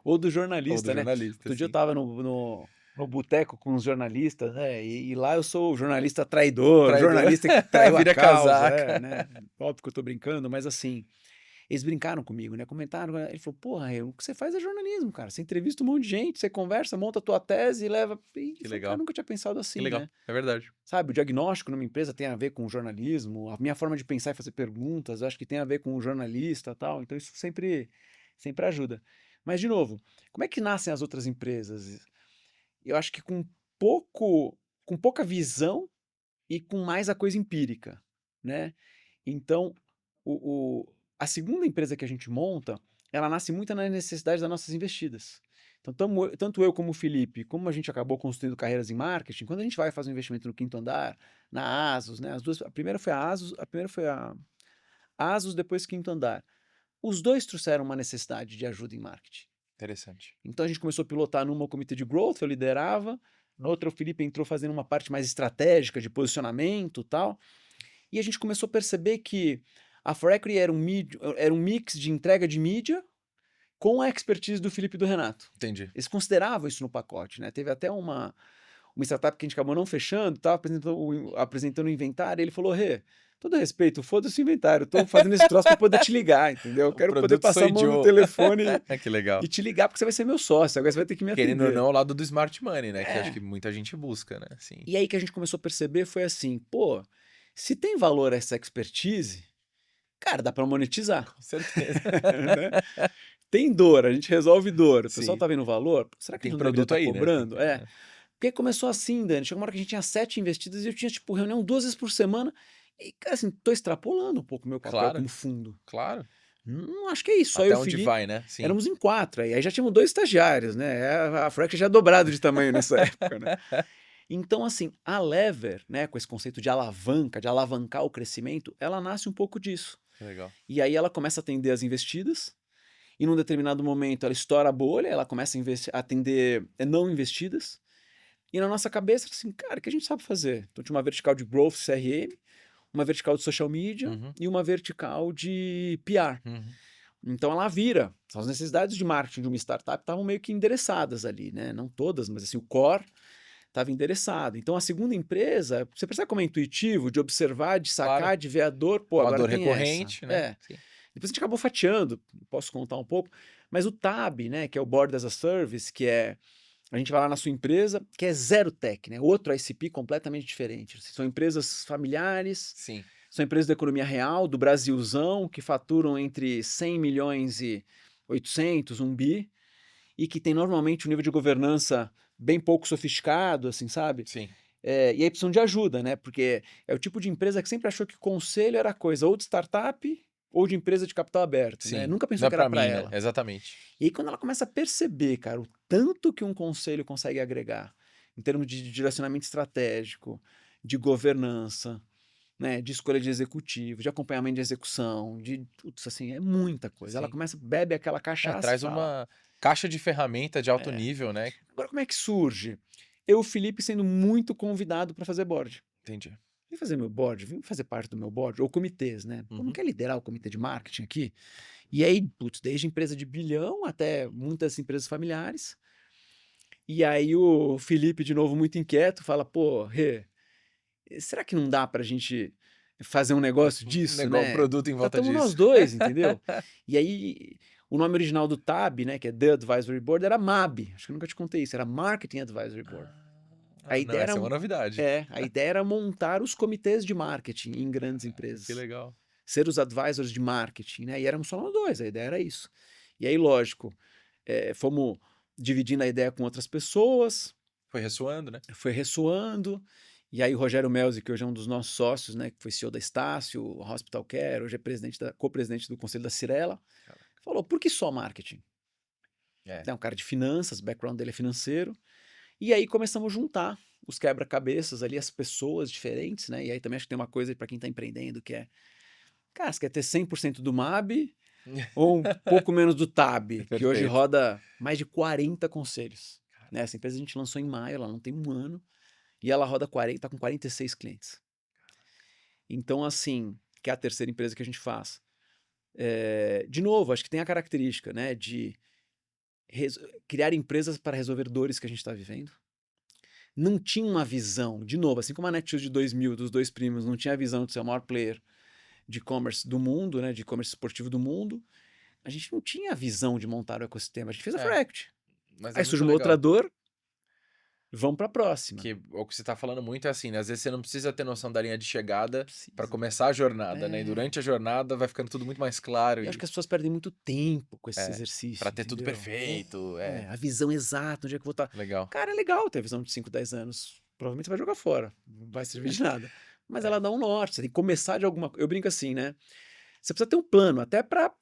Ou do Ou do jornalista, né? jornalista, Outro dia eu sim. estava no boteco com uns jornalistas, né? E lá eu sou o jornalista traidor, o Traidor. jornalista que traiu a Vira causa, casaca. né? Óbvio que eu tô brincando, mas assim, eles brincaram comigo, né? Comentaram, ele falou, porra, o que você faz é jornalismo, cara. Você entrevista um monte de gente, você conversa, monta a tua tese e leva. E Que eu falei, cara, legal. nunca tinha pensado Que assim, legal. né? É verdade. Sabe, o diagnóstico numa empresa tem a ver com o jornalismo, a minha forma de pensar e fazer perguntas, eu acho que tem a ver com o jornalista e tal, então isso sempre ajuda. Mas, de novo, como é que nascem as outras empresas? Eu acho que com pouca visão e com mais a coisa empírica, né? Então, o, o- a segunda empresa que a gente monta, ela nasce muito na necessidade das nossas investidas. Então, tanto eu como o Felipe, como a gente acabou construindo carreiras em marketing, quando a gente vai fazer um investimento no quinto andar, na Asus, né? As duas, a primeira foi a Asus, a primeira foi a Asus, depois quinto andar. Os dois trouxeram uma necessidade de ajuda em marketing. Interessante. Então a gente começou a pilotar numa comitê de growth, eu liderava, na outra o Felipe entrou fazendo uma parte mais estratégica de posicionamento e tal. E a gente começou a perceber que a ForEquity era um mix de entrega de mídia com a expertise do Felipe e do Renato. Entendi. Eles consideravam isso no pacote, né? Teve até uma startup que a gente acabou não fechando, estava apresentando o inventário, e ele falou, Rê, todo respeito, foda-se o inventário, eu tô fazendo esse troço para poder te ligar, entendeu? Eu O quero poder produto passar a sou mão no Joe. telefone Que legal. e te ligar porque você vai ser meu sócio, agora você vai ter que me Querendo ou atender. não, ao lado do smart money, né? Que acho É. que muita gente busca, né? Sim. E aí que a gente começou a perceber foi assim, pô, se tem valor essa expertise, cara, dá para monetizar. Com certeza. Né? Tem dor, a gente resolve dor. O pessoal Sim. tá vendo valor? Será que a Tem gente não deveria produto estar aí, né? cobrando? É. Porque começou assim, Dani. Chegou uma hora que a gente tinha 7 investidas e eu tinha, tipo, reunião 2 vezes por semana. E, cara, assim, tô extrapolando um pouco o meu papel Claro, como fundo. claro. Não acho que é isso. Só eu Até e o onde Felipe. vai, né? Sim. Éramos em 4. Aí já tínhamos 2 estagiários, né? A Frex já é dobrado de tamanho nessa época, né? Então, assim, a Lever, né, com esse conceito de alavanca, de alavancar o crescimento, ela nasce um pouco disso. Que legal. E aí ela começa a atender as investidas, e num determinado momento ela estoura a bolha, ela começa a atender não investidas, e na nossa cabeça, assim, cara, o que a gente sabe fazer? Então tinha uma vertical de growth CRM, uma vertical de social media Uhum, e uma vertical de PR. uhum. Então ela vira. As necessidades de marketing de uma startup estavam meio que endereçadas ali, né? Não todas, mas assim, o core estava endereçado. Então a segunda empresa, você percebe como é intuitivo de observar, de Claro. sacar, de ver a dor, pô, Uma agora dor tem recorrente, essa. né? É. Sim. Depois a gente acabou fatiando, posso contar um pouco, mas o TAB, né, que é o Board as a Service, que é a gente vai lá na sua empresa, que é zero tech, né? Outro ICP completamente diferente. São empresas familiares, Sim. são empresas da economia real, do Brasilzão, que faturam entre 100 milhões e 800, 1 bi, e que tem normalmente um nível de governança bem pouco sofisticado, assim, sabe? Sim. E aí precisam de ajuda, né? Porque é o tipo de empresa que sempre achou que conselho era coisa ou de startup ou de empresa de capital aberto, né? Sim. Nunca Não pensou é que era pra para mim, né? ela. Exatamente. E aí quando ela começa a perceber, cara, o tanto que um conselho consegue agregar em termos de direcionamento estratégico, de governança, né, de escolha de executivo, de acompanhamento de execução, putz, assim, é muita coisa. Ela Sim. começa, bebe aquela cachaça e Traz fala, uma caixa de ferramenta de alto é. nível, né? Agora como é que surge? Eu e o Felipe sendo muito convidado para fazer board. Entendi. Vem fazer meu board, vem fazer parte do meu board, ou comitês, né? Pô, não Uhum. quer liderar o comitê de marketing aqui? E aí, putz, desde empresa de bilhão até muitas empresas familiares. E aí o Felipe, de novo, muito inquieto, fala, pô, Rê, será que não dá pra gente fazer um negócio disso, Um né? produto em Tá, volta tamo nós disso. dois, entendeu? E aí, o nome original do TAB, né, que é The Advisory Board, era MAB. Acho que eu nunca te contei isso, era Marketing Advisory Board. A Não, ideia era, essa é uma novidade. a ideia era montar os comitês de marketing em grandes Que empresas. legal. Ser os advisors de marketing, né? E éramos só nós dois, a ideia era isso. E aí, lógico, fomos dividindo a ideia com outras pessoas, Foi ressoando, né? foi ressoando. E aí o Rogério Melzi, que hoje é um dos nossos sócios, né, que foi CEO da Estácio, Hospital Care, hoje é co-presidente do Conselho da Cirela, Caraca. falou, por que só marketing? É. É um cara de finanças, o background dele é financeiro. E aí começamos a juntar os quebra-cabeças ali, as pessoas diferentes, né? E aí também acho que tem uma coisa para quem está empreendendo que é, cara, você quer ter 100% do MAB ou um pouco menos do TAB, que hoje roda mais de 40 conselhos. Né? Essa empresa a gente lançou em maio, ela não tem um ano. E ela roda 40, tá com 46 clientes. Então, assim, que é a terceira empresa que a gente faz. De novo, acho que tem a característica, né, de criar empresas para resolver dores que a gente está vivendo. Não tinha uma visão, de novo, assim como a Netshoes de 2000, dos dois primos, não tinha a visão de ser o maior player de e-commerce do mundo, né, de e-commerce esportivo do mundo, a gente não tinha a visão de montar o ecossistema, a gente fez a Fract. Mas Aí é surge muito uma outra legal. dor, vamos para a próxima. Que o que você tá falando muito é assim, né? Às vezes você não precisa ter noção da linha de chegada Precisa. para começar a jornada, né? E durante a jornada vai ficando tudo muito mais claro. Eu acho que as pessoas perdem muito tempo com esse É, exercício, para ter tudo entendeu? perfeito. A visão exata, onde é que eu vou estar. Legal. Cara, é legal ter a visão de 5, 10 anos. Provavelmente você vai jogar fora, não vai servir de nada. Mas ela dá um norte, você tem que começar de alguma coisa. Eu brinco assim, né? Você precisa ter um plano, até para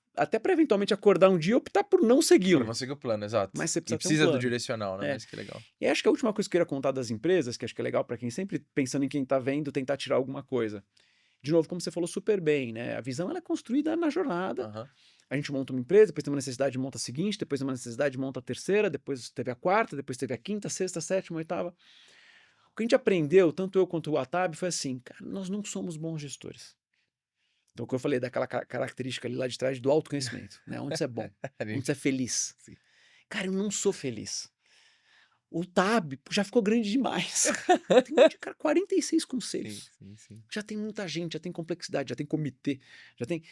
eventualmente acordar um dia e optar por não Para segui-lo. não seguir o plano, exato. Mas você E precisa ter um precisa do plano. direcional, né? Mas que legal. E acho que a última coisa que eu queria contar das empresas, que acho que é legal para quem sempre pensando em quem está vendo, tentar tirar alguma coisa. De novo, como você falou super bem, né? A visão ela é construída na jornada. Aham. A gente monta uma empresa, depois tem uma necessidade, monta a seguinte, depois tem uma necessidade, monta a terceira, depois teve a quarta, depois teve a quinta, sexta, sétima, oitava. O que a gente aprendeu, tanto eu quanto o Atab, foi assim, cara, nós não somos bons gestores. Então, o que eu falei daquela característica ali lá de trás do autoconhecimento, né? Onde você é bom, onde você é feliz. Sim. Cara, eu não sou feliz. O Tab já ficou grande demais. Tem cara, 46 conselhos. Sim. Já tem muita gente, já tem complexidade, já tem comitê, já tem...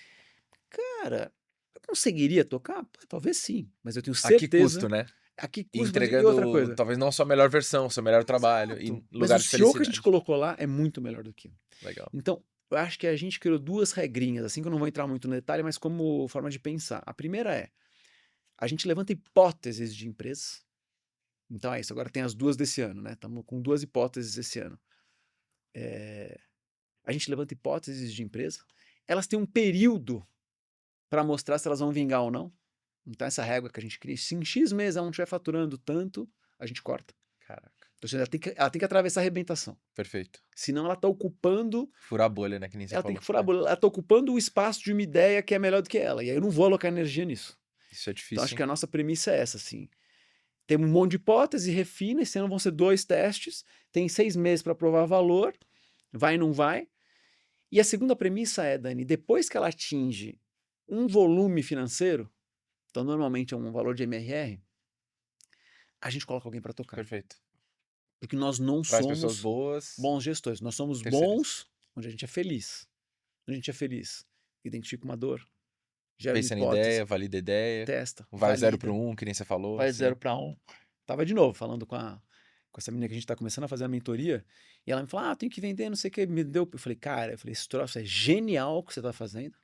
Cara, eu conseguiria tocar? Pô, talvez sim, mas eu tenho A que certeza... custo, né? A que E custo, mas e outra entregando coisa? talvez não a sua melhor versão, o seu melhor trabalho, em Exato. Mas o lugar de CEO que a gente felicidade. colocou lá é muito melhor do que eu. Legal. Então, eu acho que a gente criou duas regrinhas, assim que eu não vou entrar muito no detalhe, mas como forma de pensar. A primeira é, a gente levanta hipóteses de empresas. Então é isso, agora tem as duas desse ano, né? Estamos com 2 hipóteses esse ano. A gente levanta hipóteses de empresa, elas têm um período para mostrar se elas vão vingar ou não. Então essa régua que a gente cria, se em X meses ela não estiver faturando tanto, a gente corta. Caraca. Então ela tem que atravessar a arrebentação. Perfeito. Senão ela está ocupando... Furar a bolha, né? Que nem você Ela falou. tem que furar a bolha. Ela está ocupando o espaço de uma ideia que é melhor do que ela. E aí eu não vou alocar energia nisso. Isso é difícil. Então acho que a nossa premissa é essa, assim. Tem um monte de hipótese, refina, esse ano vão ser 2 testes, tem 6 meses para provar valor, vai, não vai. E a segunda premissa é, Dani, depois que ela atinge um volume financeiro, então normalmente é um valor de MRR, a gente coloca alguém para tocar. Perfeito. Porque nós não Traz pessoas somos boas. bons gestores, nós somos Terceiriza. bons onde a gente é feliz. Onde a gente é feliz, identifica uma dor, gera uma Pensa na hipótese, ideia, valida a ideia. testa, Vai 0 valida, para 1, que nem você falou. vai assim. 0 para 1. Tava de novo falando com essa menina que a gente tá começando a fazer a mentoria, e ela me falou, tem que vender, não sei o que, me deu... Eu falei, cara, esse troço é genial o que você tá fazendo,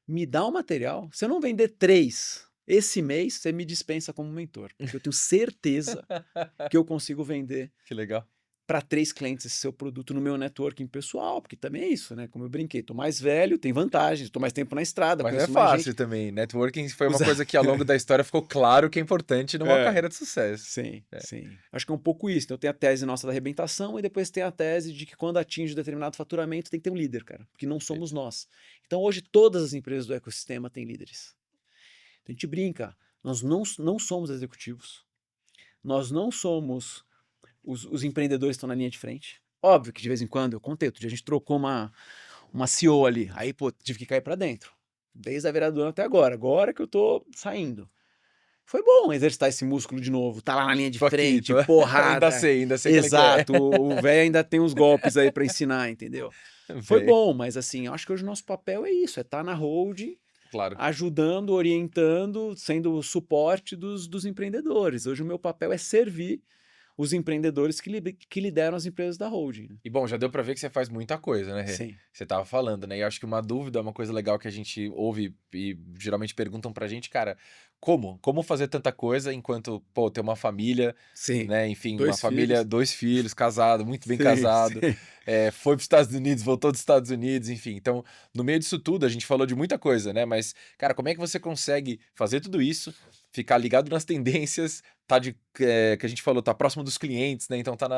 me dá o material, se eu não vender 3 esse mês, você me dispensa como mentor, porque eu tenho certeza que eu consigo vender Que legal. para 3 clientes esse seu produto no meu networking pessoal, porque também é isso, né? Como eu brinquei, tô mais velho, tem vantagens, tô mais tempo na estrada, Mas não é conheço mais fácil gente. também. Networking foi uma coisa que ao longo da história ficou claro que é importante numa carreira de sucesso. Sim. Acho que é um pouco isso. Então tem a tese nossa da arrebentação e depois tem a tese de que quando atinge determinado faturamento tem que ter um líder, cara, porque não somos nós. Então hoje todas as empresas do ecossistema têm líderes. Então, a gente brinca, nós não somos executivos, nós não somos os empreendedores que estão na linha de frente. Óbvio que de vez em quando, eu contei, outro dia a gente trocou uma CEO ali, aí pô, tive que cair para dentro. Desde a virada do ano até agora que eu tô saindo. Foi bom exercitar esse músculo de novo, tá lá na linha de frente, porrada. Ainda sei Exato, como é que o velho ainda tem uns golpes aí para ensinar, entendeu? Foi Véi. bom, mas assim, eu acho que hoje o nosso papel é isso, é estar na holding, Claro. ajudando, orientando, sendo o suporte dos empreendedores. Hoje o meu papel é servir os empreendedores que lideram as empresas da holding. Né? E bom, já deu pra ver que você faz muita coisa, né, Rê? Sim. Você tava falando, né? E eu acho que uma dúvida, uma coisa legal que a gente ouve e geralmente perguntam pra gente, cara, como? Como fazer tanta coisa enquanto, pô, ter uma família, Sim. né? Enfim, 2 uma família, filhos. 2 filhos, casado, muito bem Sim, casado. sim. Foi pros Estados Unidos, voltou dos Estados Unidos, enfim. Então, no meio disso tudo, a gente falou de muita coisa, né? Mas, cara, como é que você consegue fazer tudo isso, ficar ligado nas tendências, que a gente falou, tá próximo dos clientes, né? Então tá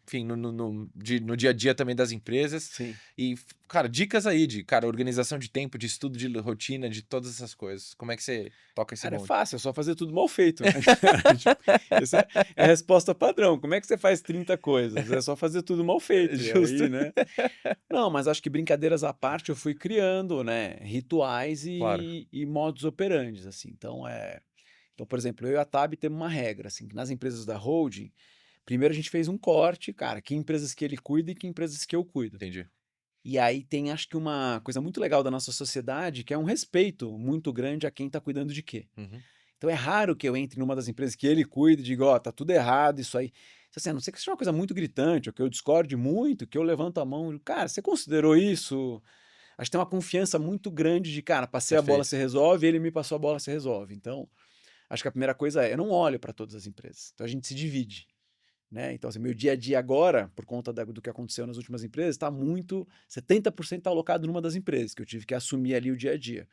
enfim, no dia a dia também das empresas. Sim. E, cara, dicas aí de, cara, organização de tempo, de estudo, de rotina, de todas essas coisas. Como é que você toca esse Cara, bonde? fácil, é só fazer tudo mal feito, né? Tipo, essa é a resposta padrão. Como é que você faz 30 coisas? É só fazer tudo mal feito. E Justo. aí, né? Não, mas acho que brincadeiras à parte, eu fui criando, né, rituais Claro. e modus operandi, assim. Então, por exemplo, eu e a Tab temos uma regra, assim, que nas empresas da holding, primeiro a gente fez um corte, cara, que empresas que ele cuida e que empresas que eu cuido. Entendi. E aí tem, acho que uma coisa muito legal da nossa sociedade, que é um respeito muito grande a quem está cuidando de quê. Uhum. Então é raro que eu entre numa das empresas que ele cuida e diga, ó, tá tudo errado, isso aí. Assim, a não ser que seja uma coisa muito gritante, ou que eu discorde muito, que eu levanto a mão, cara, você considerou isso? Acho que tem uma confiança muito grande de, cara, passei a bola, Perfeito. se resolve, ele me passou a bola, se resolve. Então, acho que a primeira coisa é, eu não olho para todas as empresas. Então a gente se divide. Né? Então, assim, meu dia a dia agora, por conta do que aconteceu nas últimas empresas, está muito. 70% está alocado numa das empresas, que eu tive que assumir ali o dia a dia.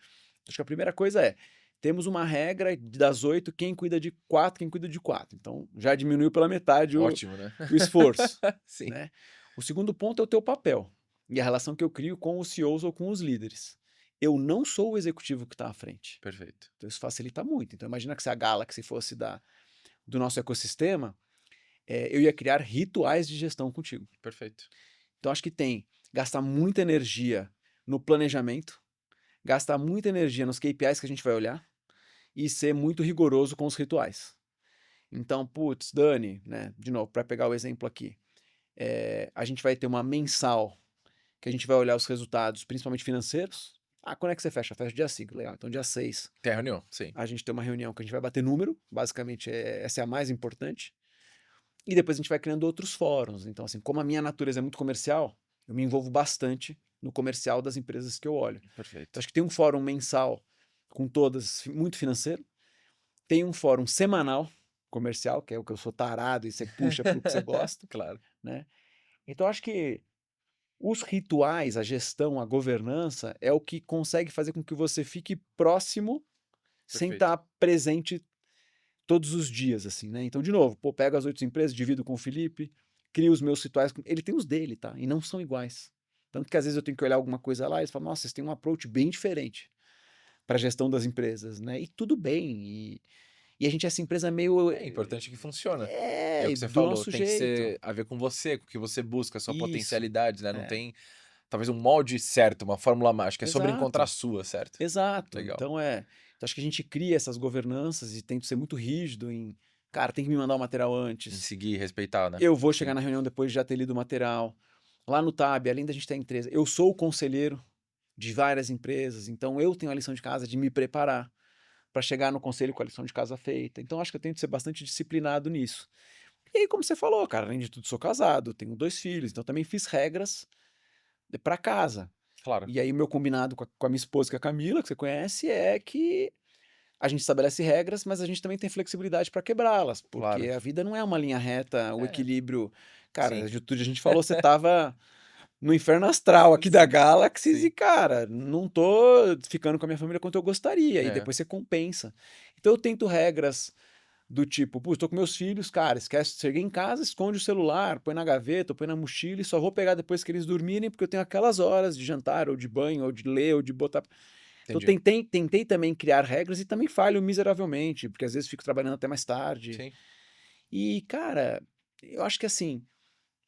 Acho que a primeira coisa é: temos uma regra das 8, quem cuida de 4, quem cuida de 4. Então, já diminuiu pela metade Ótimo, né? o esforço. Sim. Né? O segundo ponto é o teu papel e a relação que eu crio com os CEOs ou com os líderes. Eu não sou o executivo que está à frente. Perfeito. Então, isso facilita muito. Então, imagina que se a Galaxy fosse do nosso ecossistema, eu ia criar rituais de gestão contigo. Perfeito. Então, acho que tem gastar muita energia no planejamento, gastar muita energia nos KPIs que a gente vai olhar e ser muito rigoroso com os rituais. Então, putz, Dani, né, de novo, para pegar o exemplo aqui, a gente vai ter uma mensal que a gente vai olhar os resultados, principalmente financeiros. Ah, quando é que você fecha? Fecha dia 5, legal. Então, dia 6, Tem a reunião? Sim. a gente tem uma reunião que a gente vai bater número, basicamente essa é a mais importante. E depois a gente vai criando outros fóruns. Então, assim, como a minha natureza é muito comercial, eu me envolvo bastante no comercial das empresas que eu olho. Então, Perfeito. acho que tem um fórum mensal com todas, muito financeiro. Tem um fórum semanal comercial, que é o que eu sou tarado e você puxa para o que você gosta, Claro. né? Então, acho que os rituais, a gestão, a governança é o que consegue fazer com que você fique próximo sem Perfeito. estar presente todos os dias, assim, né? Então, de novo, pô, pego as 8 empresas, divido com o Felipe, crio os meus rituais. Ele tem os dele, tá? E não são iguais. Tanto que às vezes eu tenho que olhar alguma coisa lá e eles falam, nossa, vocês têm um approach bem diferente para a gestão das empresas, né? E tudo bem. E a gente é essa empresa meio. É importante que funciona. E é o É, que você do falou, nosso tem que jeito. ser a ver com você, com o que você busca, a sua Isso. potencialidade, né? Não É, tem, talvez, um molde certo, uma fórmula mágica. É sobre encontrar a exato. sua, certo? Exato. Legal. Então acho que a gente cria essas governanças e tento ser muito rígido em. Cara, tem que me mandar o material Em antes. seguir e respeitar, né? Eu vou chegar Sim. na reunião depois de já ter lido o material. Lá no TAB, além da gente estar em empresa, eu sou o conselheiro de várias empresas, então eu tenho a lição de casa de me preparar para chegar no conselho com a lição de casa feita. Então acho que eu tenho que ser bastante disciplinado nisso. E aí, como você falou, cara, além de tudo, sou casado, tenho 2 filhos, então também fiz regras para casa. Claro. E aí, meu combinado com a minha esposa, que é a Camila, que você conhece, é que a gente estabelece regras, mas a gente também tem flexibilidade para quebrá-las, porque Claro. a vida não é uma linha reta, o É, equilíbrio. Cara, sim. de tudo que a gente falou, você tava no inferno astral aqui da Sim, Galaxy sim. e, cara, não tô ficando com a minha família quanto eu gostaria. E É, depois você compensa. Então eu tento regras do tipo, putz, tô com meus filhos, cara, esquece, cheguei em casa, esconde o celular, põe na gaveta, põe na mochila e só vou pegar depois que eles dormirem, porque eu tenho aquelas horas de jantar, ou de banho, ou de ler, ou de botar. Então entendi. tentei também criar regras e também falho miseravelmente, porque às vezes fico trabalhando até mais tarde. Sim, E, cara, eu acho que assim,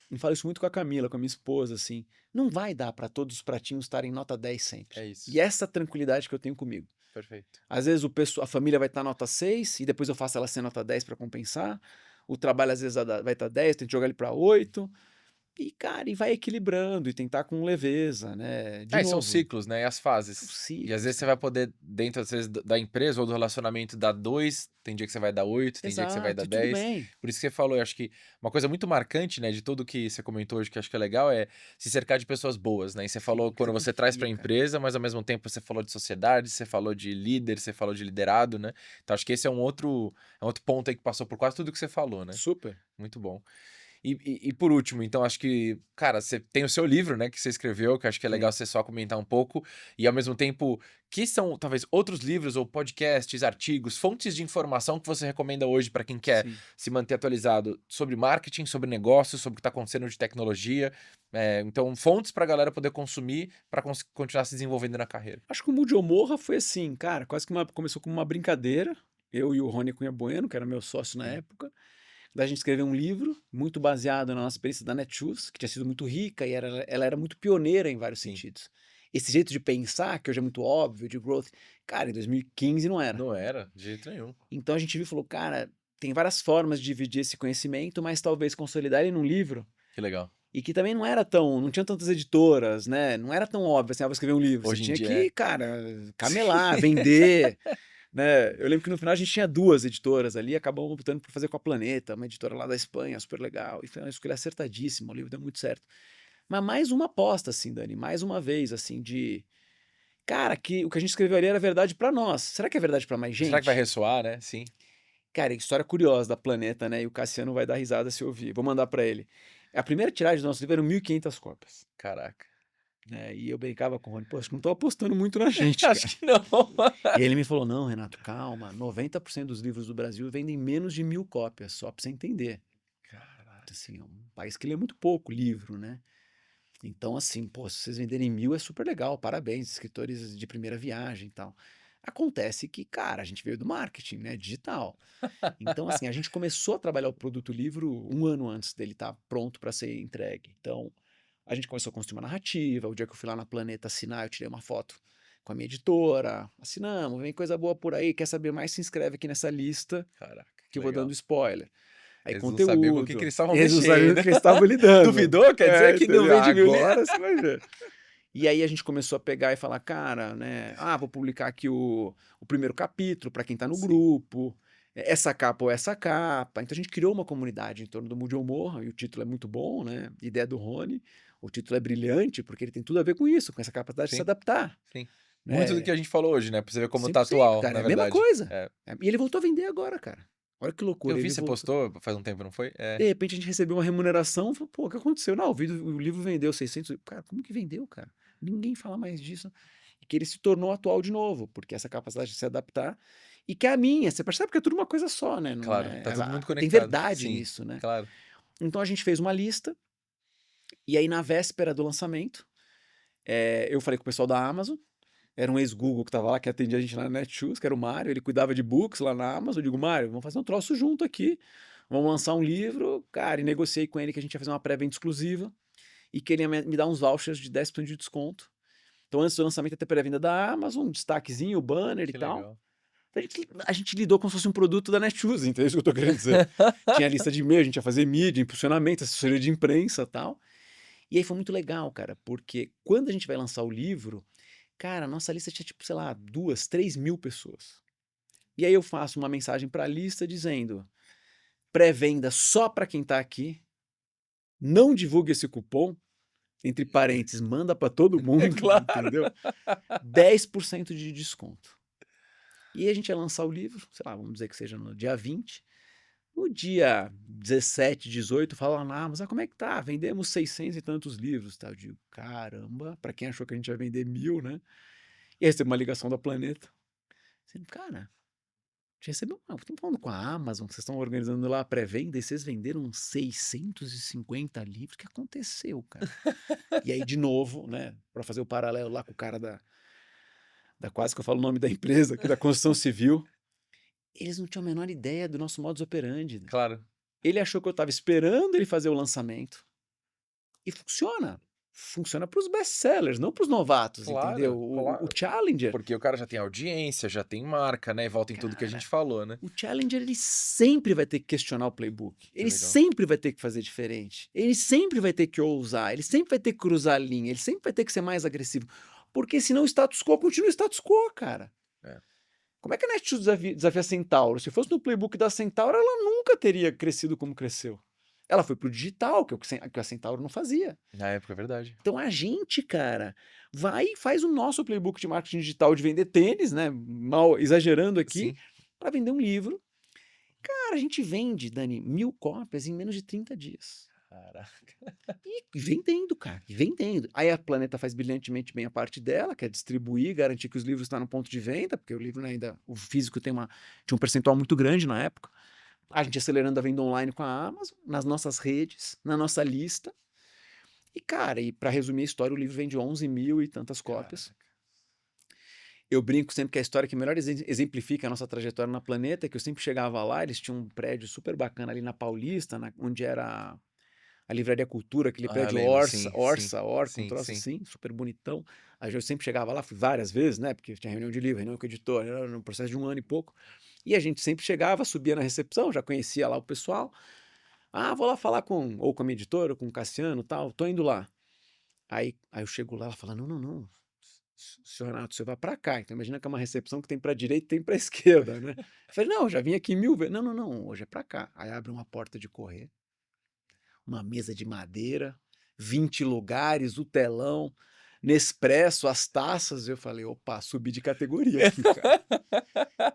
eu falo isso muito com a Camila, com a minha esposa, assim, não vai dar para todos os pratinhos estarem nota 10 sempre. é E isso. essa tranquilidade que eu tenho comigo. Perfeito. Às vezes a família vai estar nota 6 e depois eu faço ela ser nota 10 para compensar. O trabalho às vezes vai estar 10, tem que jogar ele para 8. E, cara, e vai equilibrando e tentar com leveza, né? De É, e são novo, ciclos, né? E as os fases. E às ciclos, vezes você cara. vai poder, dentro, às vezes, da empresa ou do relacionamento, dar 2, tem dia que você vai dar 8, tem dia que você vai dar Exato, e tudo 10. bem. Por isso que você falou, eu acho que uma coisa muito marcante, né, de tudo que você comentou hoje, que eu acho que é legal, é se cercar de pessoas boas, né? E você falou Sim, que quando você você traz para a confia, cara. empresa, mas ao mesmo tempo você falou de sociedade, você falou de líder, você falou de liderado, né? Então acho que esse é um outro ponto aí que passou por quase tudo que você falou, né? Super. Muito bom. E por último, então, acho que, cara, você tem o seu livro, né, que você escreveu, que eu acho que é legal Tem. você só comentar um pouco, e ao mesmo tempo, que são talvez outros livros ou podcasts, artigos, fontes de informação que você recomenda hoje para quem quer Sim. se manter atualizado sobre marketing, sobre negócios, sobre o que está acontecendo de tecnologia. Então, fontes para a galera poder consumir para continuar se desenvolvendo na carreira. Acho que o Mude ou Morra foi assim, cara, quase que começou como uma brincadeira. eu e o Rony Cunha Bueno, que era meu sócio na época. Daí a gente escreveu um livro muito baseado na nossa experiência da Netshoes, que tinha sido muito rica e ela era muito pioneira em vários Sim. sentidos. Esse jeito de pensar, que hoje é muito óbvio, de growth, cara, em 2015 não era. Não era, de jeito nenhum. Então a gente viu e falou, cara, tem várias formas de dividir esse conhecimento, mas talvez consolidar ele num livro. Que legal. E que também não tinha tantas editoras, né? Não era tão óbvio assim, vou escrever um livro. Hoje Você em tinha dia que, é. cara, camelar, vender, né? Eu lembro que no final a gente tinha 2 editoras ali, acabamos optando por fazer com a Planeta, uma editora lá da Espanha, super legal. E foi uma escolha acertadíssima, o livro deu muito certo. Mas mais uma aposta, assim, Dani, mais uma vez, assim, de... Cara, que o que a gente escreveu ali era verdade pra nós. Será que é verdade pra mais Será que vai gente? ressoar, né? Sim. Cara, história curiosa da Planeta, né? E o Cassiano vai dar risada se ouvir. Vou mandar pra ele. A primeira tiragem do nosso livro eram 1.500 cópias. Caraca. Né? E eu brincava com o Rony, pô, acho que não tô apostando muito na gente, cara. Acho que não. E ele me falou, não, Renato, calma, 90% dos livros do Brasil vendem menos de 1.000 cópias, só pra você entender. Caraca. Assim, é um país que lê muito pouco livro, né? Então, assim, pô, se vocês venderem 1.000 é super legal, parabéns, escritores de primeira viagem e tal. Acontece que, cara, a gente veio do marketing, né, digital. Então, assim, a gente começou a trabalhar o produto livro 1 ano antes dele estar pronto para ser entregue. Então, a gente começou a construir uma narrativa. O dia que eu fui lá na Planeta assinar, eu tirei uma foto com a minha editora. Assinamos, vem coisa boa por aí. Quer saber mais? Se inscreve aqui nessa lista Caraca, que que eu vou legal. dando spoiler. Aí Eles não sabiam com o que conteúdo. eles estavam Eles não sabiam mexendo. com o que eles estavam lidando. Duvidou? Quer dizer que não entendeu? vende 1.000 livros? Agora você vai ver. E aí a gente começou a pegar e falar, cara, né? Ah, vou publicar aqui o primeiro capítulo para quem tá no Sim. grupo. Essa capa ou essa capa. Então a gente criou uma comunidade em torno do Mude ou Morra, e o título é muito bom, né? Ideia do Rony. O título é brilhante, porque ele tem tudo a ver com isso, com essa capacidade de se Sim, adaptar. sim. Muito do Né? que a gente falou hoje, né? Pra você ver como tá 100%, atual, cara, na é a mesma verdade. coisa. É. E ele voltou a vender agora, cara. Olha que loucura. Eu vi, Ele você voltou. postou faz um tempo, não foi? De repente a gente recebeu uma remuneração, falou, pô, o que aconteceu? Não, o livro vendeu 600. Cara, como que vendeu, cara? Ninguém fala mais disso. E que ele se tornou atual de novo, porque essa capacidade de se adaptar, e que é a minha, você percebe que é tudo uma coisa só, né? Não Claro, é, tá tudo muito tem conectado. verdade Sim, nisso, né? claro. Então a gente fez uma lista, e aí na véspera do lançamento, eu falei com o pessoal da Amazon, era um ex-Google que tava lá, que atendia a gente lá na Netshoes, que era o Mário, ele cuidava de books lá na Amazon. Eu digo, Mário, vamos fazer um troço junto aqui, vamos lançar um livro. Cara, e negociei com ele que a gente ia fazer uma pré-venda exclusiva e que ele ia me dar uns vouchers de 10% de desconto. Então, antes do lançamento, ia ter pré-venda da Amazon, um destaquezinho, o banner Que e tal. legal. A gente lidou como se fosse um produto da Netshoes, entendeu? Isso que eu tô querendo dizer. Tinha a lista de e-mail, a gente ia fazer mídia, impulsionamento, assessoria de imprensa e tal. E aí foi muito legal, cara, porque quando a gente vai lançar o livro, cara, a nossa lista tinha tipo, sei lá, 2, 3 mil pessoas. E aí eu faço uma mensagem para a lista dizendo: pré-venda só para quem tá aqui, não divulgue esse cupom, entre parênteses, manda para todo mundo, Claro. entendeu? 10% de desconto. E aí a gente ia lançar o livro, sei lá, vamos dizer que seja no dia 20. No dia 17, 18, fala lá, mas como é que tá? Vendemos 600 e tantos livros, tá? Eu digo, caramba, para quem achou que a gente ia vender 1.000, né? E aí recebo uma ligação da Planeta, dizendo, cara, a gente recebeu estamos falando com a Amazon, vocês estão organizando lá a pré-venda e vocês venderam 650 livros, o que aconteceu, cara? E aí, de novo, né, para fazer o paralelo lá com o cara da quase que eu falo o nome da empresa, aqui da construção civil, eles não tinham a menor ideia do nosso modus operandi, né? Claro. Ele achou que eu estava esperando ele fazer o lançamento. E funciona. Funciona para os best-sellers, não para os novatos, entendeu? Claro, O claro. Challenger. Porque o cara já tem audiência, já tem marca, né? E volta em tudo que a gente falou, né? O Challenger, ele sempre vai ter que questionar o playbook. Ele legal. sempre vai ter que fazer diferente. Ele sempre vai ter que ousar. Ele sempre vai ter que cruzar a linha. Ele sempre vai ter que ser mais agressivo. Porque senão o status quo continua o status quo, cara. É. Como é que a Netshoes desafia a Centauro? Se fosse no playbook da Centauro, ela nunca teria crescido como cresceu. Ela foi pro digital, que a Centauro não fazia. Na época, é verdade. Então a gente, cara, vai e faz o nosso playbook de marketing digital de vender tênis, né? Mal exagerando aqui, Sim. para vender um livro. Cara, a gente vende, Dani, 1.000 cópias em menos de 30 dias. Caraca. E vendendo, cara, e vendendo. Aí a Planeta faz brilhantemente bem a parte dela, que é distribuir, garantir que os livros estão no ponto de venda, porque o livro, né, ainda, o físico tinha um percentual muito grande na época. A gente acelerando a venda online com a Amazon, nas nossas redes, na nossa lista. E, cara, e para resumir a história, o livro vende 11 mil e tantas cópias. Caraca. Eu brinco sempre que a história que melhor exemplifica a nossa trajetória no planeta é que eu sempre chegava lá, eles tinham um prédio super bacana ali na Paulista, onde era a Livraria Cultura, aquele Ah, prédio lembro, Orsa, sim, sim, Orsa, Orca, um sim, troço sim. assim, super bonitão. Aí eu sempre chegava lá, fui várias vezes, né? Porque tinha reunião de livro, reunião com o editor, era no processo de 1 ano e pouco. E a gente sempre chegava, subia na recepção, já conhecia lá o pessoal. Ah, vou lá falar ou com a minha editora, ou com o Cassiano e tal, tô indo lá. Aí eu chego lá, ela fala, não, não, não, senhor Renato, você vai pra cá. Então imagina que é uma recepção que tem pra direita e tem pra esquerda, né? Eu falei, não, já vim aqui 1000 vezes. Não, não, não, hoje é pra cá. Aí abre uma porta de correr, uma mesa de madeira, 20 lugares, o telão, Nespresso, as taças. Eu falei, opa, subi de categoria aqui, cara.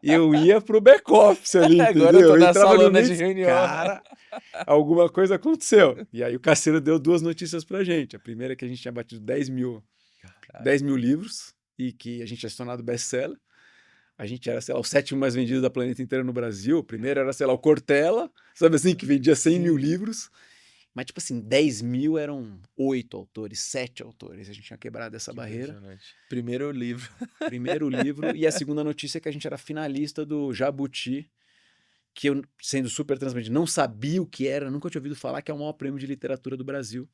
Eu ia pro back-office ali, Agora eu entendeu? tô Eu na entrava no salona de meio, reunião. cara, alguma coisa aconteceu. E aí o Cassiano deu 2 notícias pra gente. A primeira é que a gente tinha batido 10 mil livros e que a gente tinha se tornado best-seller. A gente era, sei lá, o 7º mais vendido da planeta inteira no Brasil. O primeiro era, sei lá, o Cortella, sabe assim, que vendia 100 mil Sim. livros. Mas, tipo assim, 10 mil eram 8 autores, 7 autores. A gente tinha quebrado essa Que barreira. impressionante. Primeiro livro. Primeiro livro. E a segunda notícia é que a gente era finalista do Jabuti, que eu, sendo super transparente, não sabia o que era, nunca tinha ouvido falar, que é o maior prêmio de literatura do Brasil.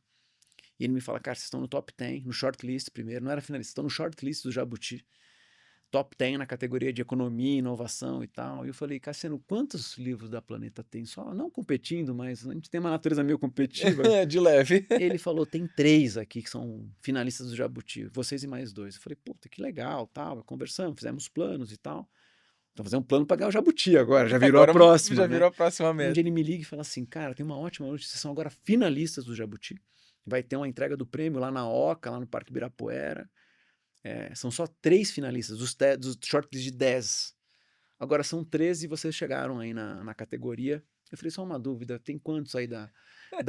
E ele me fala, cara, vocês estão no top 10, no shortlist primeiro, não era finalista, vocês estão no shortlist do Jabuti. Top 10 na categoria de economia, inovação e tal. E eu falei, Cassiano, quantos livros da Planeta tem? Só, não competindo, mas a gente tem uma natureza meio competitiva. De leve. Ele falou, tem 3 aqui que são finalistas do Jabuti, vocês e mais 2. Eu falei, puta, que legal, tal. Conversamos, fizemos planos e tal. Então fazer um plano para ganhar o Jabuti agora, já virou Agora a próxima, já né? virou a próxima Um dia meta. ele me liga e fala assim, cara, tem uma ótima notícia, vocês são agora finalistas do Jabuti. Vai ter uma entrega do prêmio lá na Oca, lá no Parque Ibirapuera. São só 3 finalistas, dos shortlist de 10. Agora são 13 e vocês chegaram aí na categoria. Eu falei, só uma dúvida, tem quantos aí da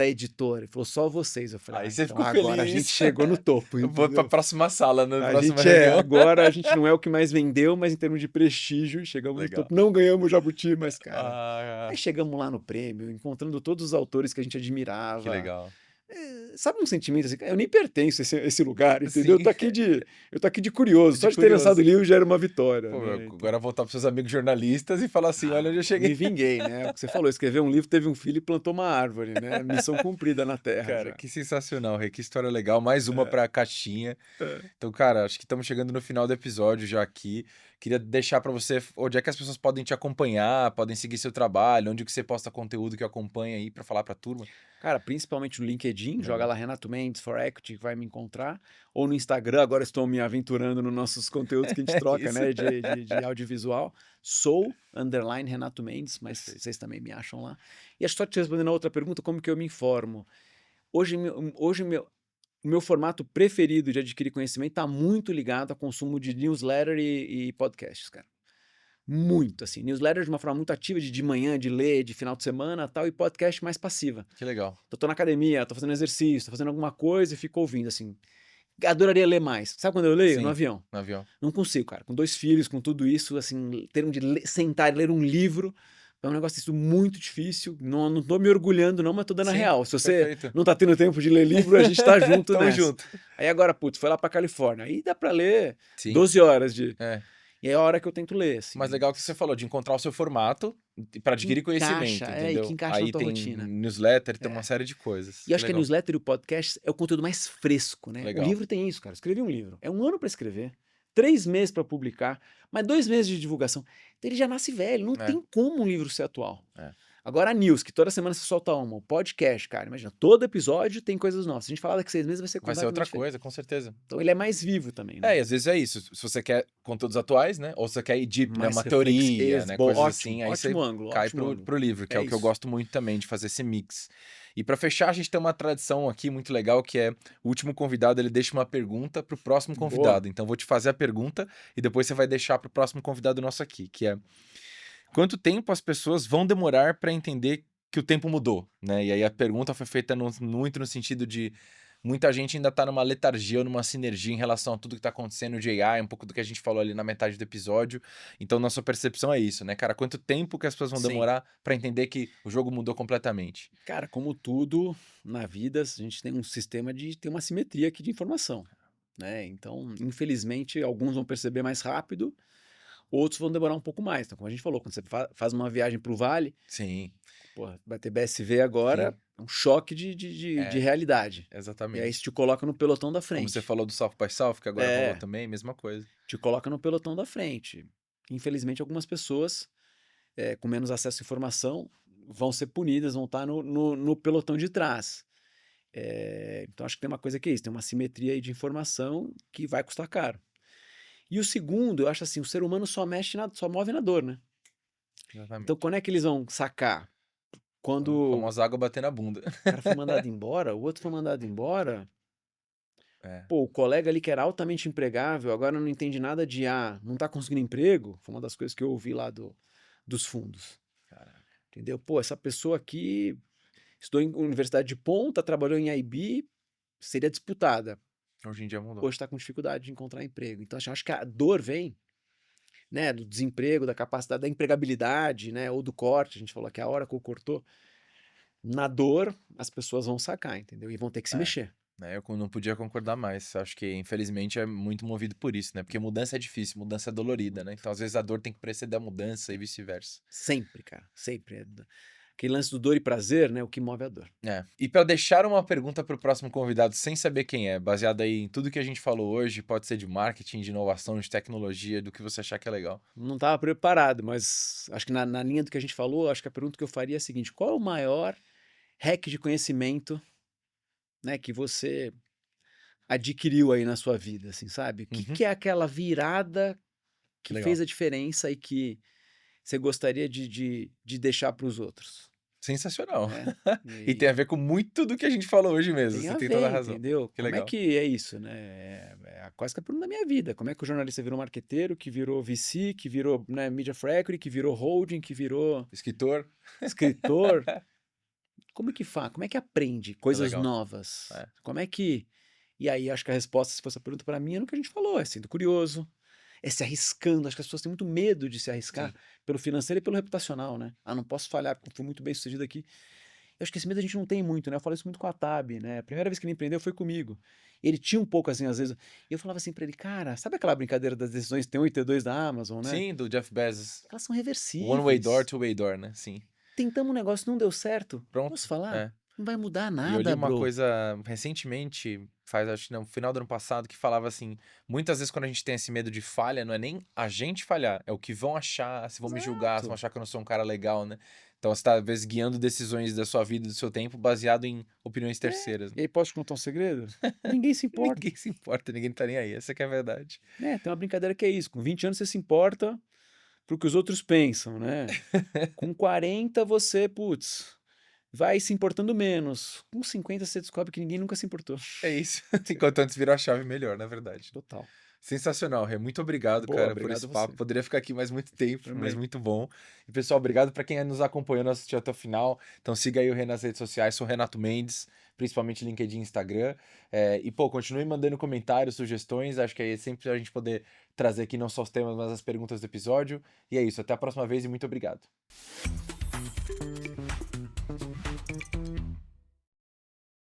editora? Ele falou, só vocês. Eu falei, Aí você então ficou agora a gente feliz. chegou no topo, Eu vou pra entendeu? próxima sala, na A próxima gente reunião. agora a gente não é o que mais vendeu, mas em termos de prestígio, chegamos no Legal. topo. Não ganhamos o Jabuti, mas, cara. Ah, Aí chegamos lá no prêmio, encontrando todos os autores que a gente que admirava. legal. Sabe um sentimento assim? Eu nem pertenço a esse lugar, entendeu? Sim. Eu tô aqui de curioso. De Só de ter lançado o curioso. livro já era uma vitória, Pô, né? Então, agora voltar pros seus amigos jornalistas e falar assim, olha onde eu cheguei. me vinguei, né? O que você falou, escrever um livro, teve um filho e plantou uma árvore, né? Missão cumprida na Terra Cara, já. que sensacional, Rê, que história legal. Mais uma pra caixinha. Então, cara, acho que estamos chegando no final do episódio já aqui. Queria deixar pra você onde é que as pessoas podem te acompanhar, podem seguir seu trabalho, onde que você posta conteúdo que acompanha aí pra falar pra turma. Cara, principalmente no LinkedIn, joga Legal. lá Renato Mendes for Equity, que vai me encontrar. Ou no Instagram, agora estou me aventurando nos nossos conteúdos que a gente troca, Isso. né? De audiovisual. Sou, _ Renato Mendes, mas vocês também me acham lá. E acho que só te respondendo a outra pergunta, como que eu me informo? Hoje o meu formato preferido de adquirir conhecimento está muito ligado ao consumo de newsletter e podcasts, cara. Muito, assim. Newsletter de uma forma muito ativa, de manhã, de ler, de final de semana tal, e podcast mais passiva. Que legal. Então, tô na academia, tô fazendo exercício, tô fazendo alguma coisa e fico ouvindo, assim. Adoraria ler mais. Sabe quando eu leio? No Sim, avião. no avião. Não consigo, cara. Com 2 filhos, com tudo isso, assim, termo de sentar e ler um livro é um negócio isso muito difícil. Não tô me orgulhando, não, mas tô dando a Sim, real. Se você perfeito. não tá tendo tempo de ler livro, a gente tá junto Tamo nessa. junto. Aí agora, putz, foi lá pra Califórnia. Aí dá pra ler Sim. 12 horas de. É. E é a hora que eu tento ler, assim. Mas legal que você falou, de encontrar o seu formato para adquirir conhecimento, E entendeu? que encaixa Aí na tua tem rotina. newsletter, tem uma série de coisas. E eu acho que a legal. newsletter e o podcast é o conteúdo mais fresco, né? Legal. O livro tem isso, cara. Escrevi um livro. É 1 ano para escrever, 3 meses para publicar, mas 2 meses de divulgação. Então ele já nasce velho. Não tem como um livro ser atual. Agora a news, que toda semana você solta uma. O podcast, cara, imagina, todo episódio tem coisas novas. Se a gente falar daqui 6 meses, vai ser Vai ser completamente outra diferente. coisa, com certeza. Então ele é mais vivo também, né? E às vezes é isso. Se você quer conteúdos atuais, né? Ou você quer ir deep, né? Mais Uma teoria, reflexivo, né? bom, Coisas ótimo, assim. Aí ótimo você ângulo, cai ótimo ângulo. pro livro, que é o que eu isso. gosto muito também, de fazer esse mix. E pra fechar, a gente tem uma tradição aqui muito legal, que é o último convidado, ele deixa uma pergunta pro próximo convidado. Então, eu vou te fazer a pergunta e depois você vai deixar pro próximo convidado nosso aqui, que é: quanto tempo as pessoas vão demorar para entender que o tempo mudou, né? E aí a pergunta foi feita muito no sentido de muita gente ainda tá numa letargia ou numa sinergia em relação a tudo que tá acontecendo de AI, um pouco do que a gente falou ali na metade do episódio. Então, nossa percepção é isso, né, cara? Quanto tempo que as pessoas vão Sim. demorar para entender que o jogo mudou completamente? Cara, como tudo na vida, a gente tem um sistema de ter uma simetria aqui de informação. né? Então, infelizmente, alguns vão perceber mais rápido, outros vão demorar um pouco mais. Então, como a gente falou, quando você faz uma viagem para o Vale, Sim, pô, vai ter BSV agora, sim. é um choque de É, realidade. E aí isso exatamente. te coloca no pelotão da Como você frente. falou do South by South, que agora rolou É, também, mesma coisa. te coloca no pelotão da frente. Infelizmente, algumas pessoas com menos acesso à informação vão ser punidas, vão estar no pelotão de trás. Então, acho que tem uma coisa que é isso, tem uma simetria aí de informação que vai custar caro. E o segundo, eu acho assim, o ser humano só move na dor, né? Então, Exatamente. quando é que eles vão sacar? A Quando o famosa água bater na bunda. cara foi mandado embora, o outro foi mandado embora, É, pô, o colega ali que era altamente empregável, agora não entende nada de, não tá conseguindo emprego, foi uma das coisas que eu ouvi lá dos fundos, caraca. entendeu? Pô, essa pessoa aqui estudou em universidade de ponta, trabalhou em IB, seria disputada. Hoje em dia mudou. Hoje está com dificuldade de encontrar emprego. Então, assim, eu acho que a dor vem, né, do desemprego, da capacidade da empregabilidade, né, ou do corte, a gente falou que a hora que o cortou, na dor as pessoas vão sacar, entendeu? E vão ter que se É, mexer. né, eu não podia concordar mais. Acho que, infelizmente, é muito movido por isso, né? Porque mudança é difícil, mudança é dolorida, né? Então, às vezes, a dor tem que preceder a mudança e vice-versa. Sempre, cara, sempre. Aquele lance do dor e prazer, né, o que move a dor. É. E para deixar uma pergunta para o próximo convidado sem saber quem é, baseada aí em tudo que a gente falou hoje, pode ser de marketing, de inovação, de tecnologia, do que você achar que é legal. Não estava preparado, mas acho que na linha do que a gente falou, acho que a pergunta que eu faria é a seguinte: qual é o maior hack de conhecimento, né, que você adquiriu aí na sua vida, assim, sabe? O que, Uhum, que é aquela virada que que legal. fez a diferença e que você gostaria de deixar para os outros, Sensacional. né? E tem a E ver com muito do que a gente falou hoje mesmo, tem você a tem toda a ver, razão. entendeu? Que Como é legal. que é isso, né? Quase que a pergunta da minha vida. Como é que o jornalista virou marqueteiro, que virou VC, que virou, né, media for equity, que virou holding, que virou Escritor, escritor? Como é que faz? Como é que aprende que coisas legal. novas? É, Como é que... E aí, acho que a resposta, se fosse a pergunta para mim, é no que a gente falou, é sendo curioso, é se arriscando. Acho que as pessoas têm muito medo de se arriscar sim. pelo financeiro e pelo reputacional, né? Não posso falhar porque eu fui muito bem sucedido aqui. Eu acho que esse medo a gente não tem muito, né? Eu falo isso muito com a Tab, né? A primeira vez que ele empreendeu foi comigo. Ele tinha um pouco assim, às vezes. E eu falava assim pra ele, cara, sabe aquela brincadeira das decisões T1 e T2 da Amazon, né? Sim, do Jeff Bezos. Elas são One way door, reversíveis. two way door, né? Sim. Tentamos um negócio, não deu certo. Posso Pronto. falar? É. Não vai mudar E eu li nada, uma bro. coisa recentemente, acho que no final do ano passado, que falava assim: muitas vezes quando a gente tem esse medo de falha, não é nem a gente falhar, é o que vão achar, se vão me julgar, se vão Exato. achar que eu não sou um cara legal, né? Então você tá, às vezes, guiando decisões da sua vida, do seu tempo, baseado em opiniões terceiras, né? E aí, posso te contar um segredo? Ninguém se importa. Ninguém se importa, ninguém tá nem aí. Essa que é a verdade. Né? Tem uma brincadeira que é isso. Com 20 anos você se importa pro que os outros pensam, né? Com 40 você, putz, vai se importando menos. Com 50 você descobre que ninguém nunca se importou. É isso. Enquanto antes virou a chave melhor, na verdade. Total. Sensacional, Rê. Muito obrigado, Boa, cara, por obrigado esse a papo. você. Poderia ficar aqui mais muito tempo, mas Também. muito bom. E, pessoal, obrigado para quem nos acompanhou, nos assistiu até o final. Então, siga aí o Rê nas redes sociais. Sou Renato Mendes, principalmente LinkedIn e Instagram. E, pô, continue mandando comentários, sugestões. Acho que aí é sempre a gente poder trazer aqui não só os temas, mas as perguntas do episódio. E é isso. Até a próxima vez e muito obrigado.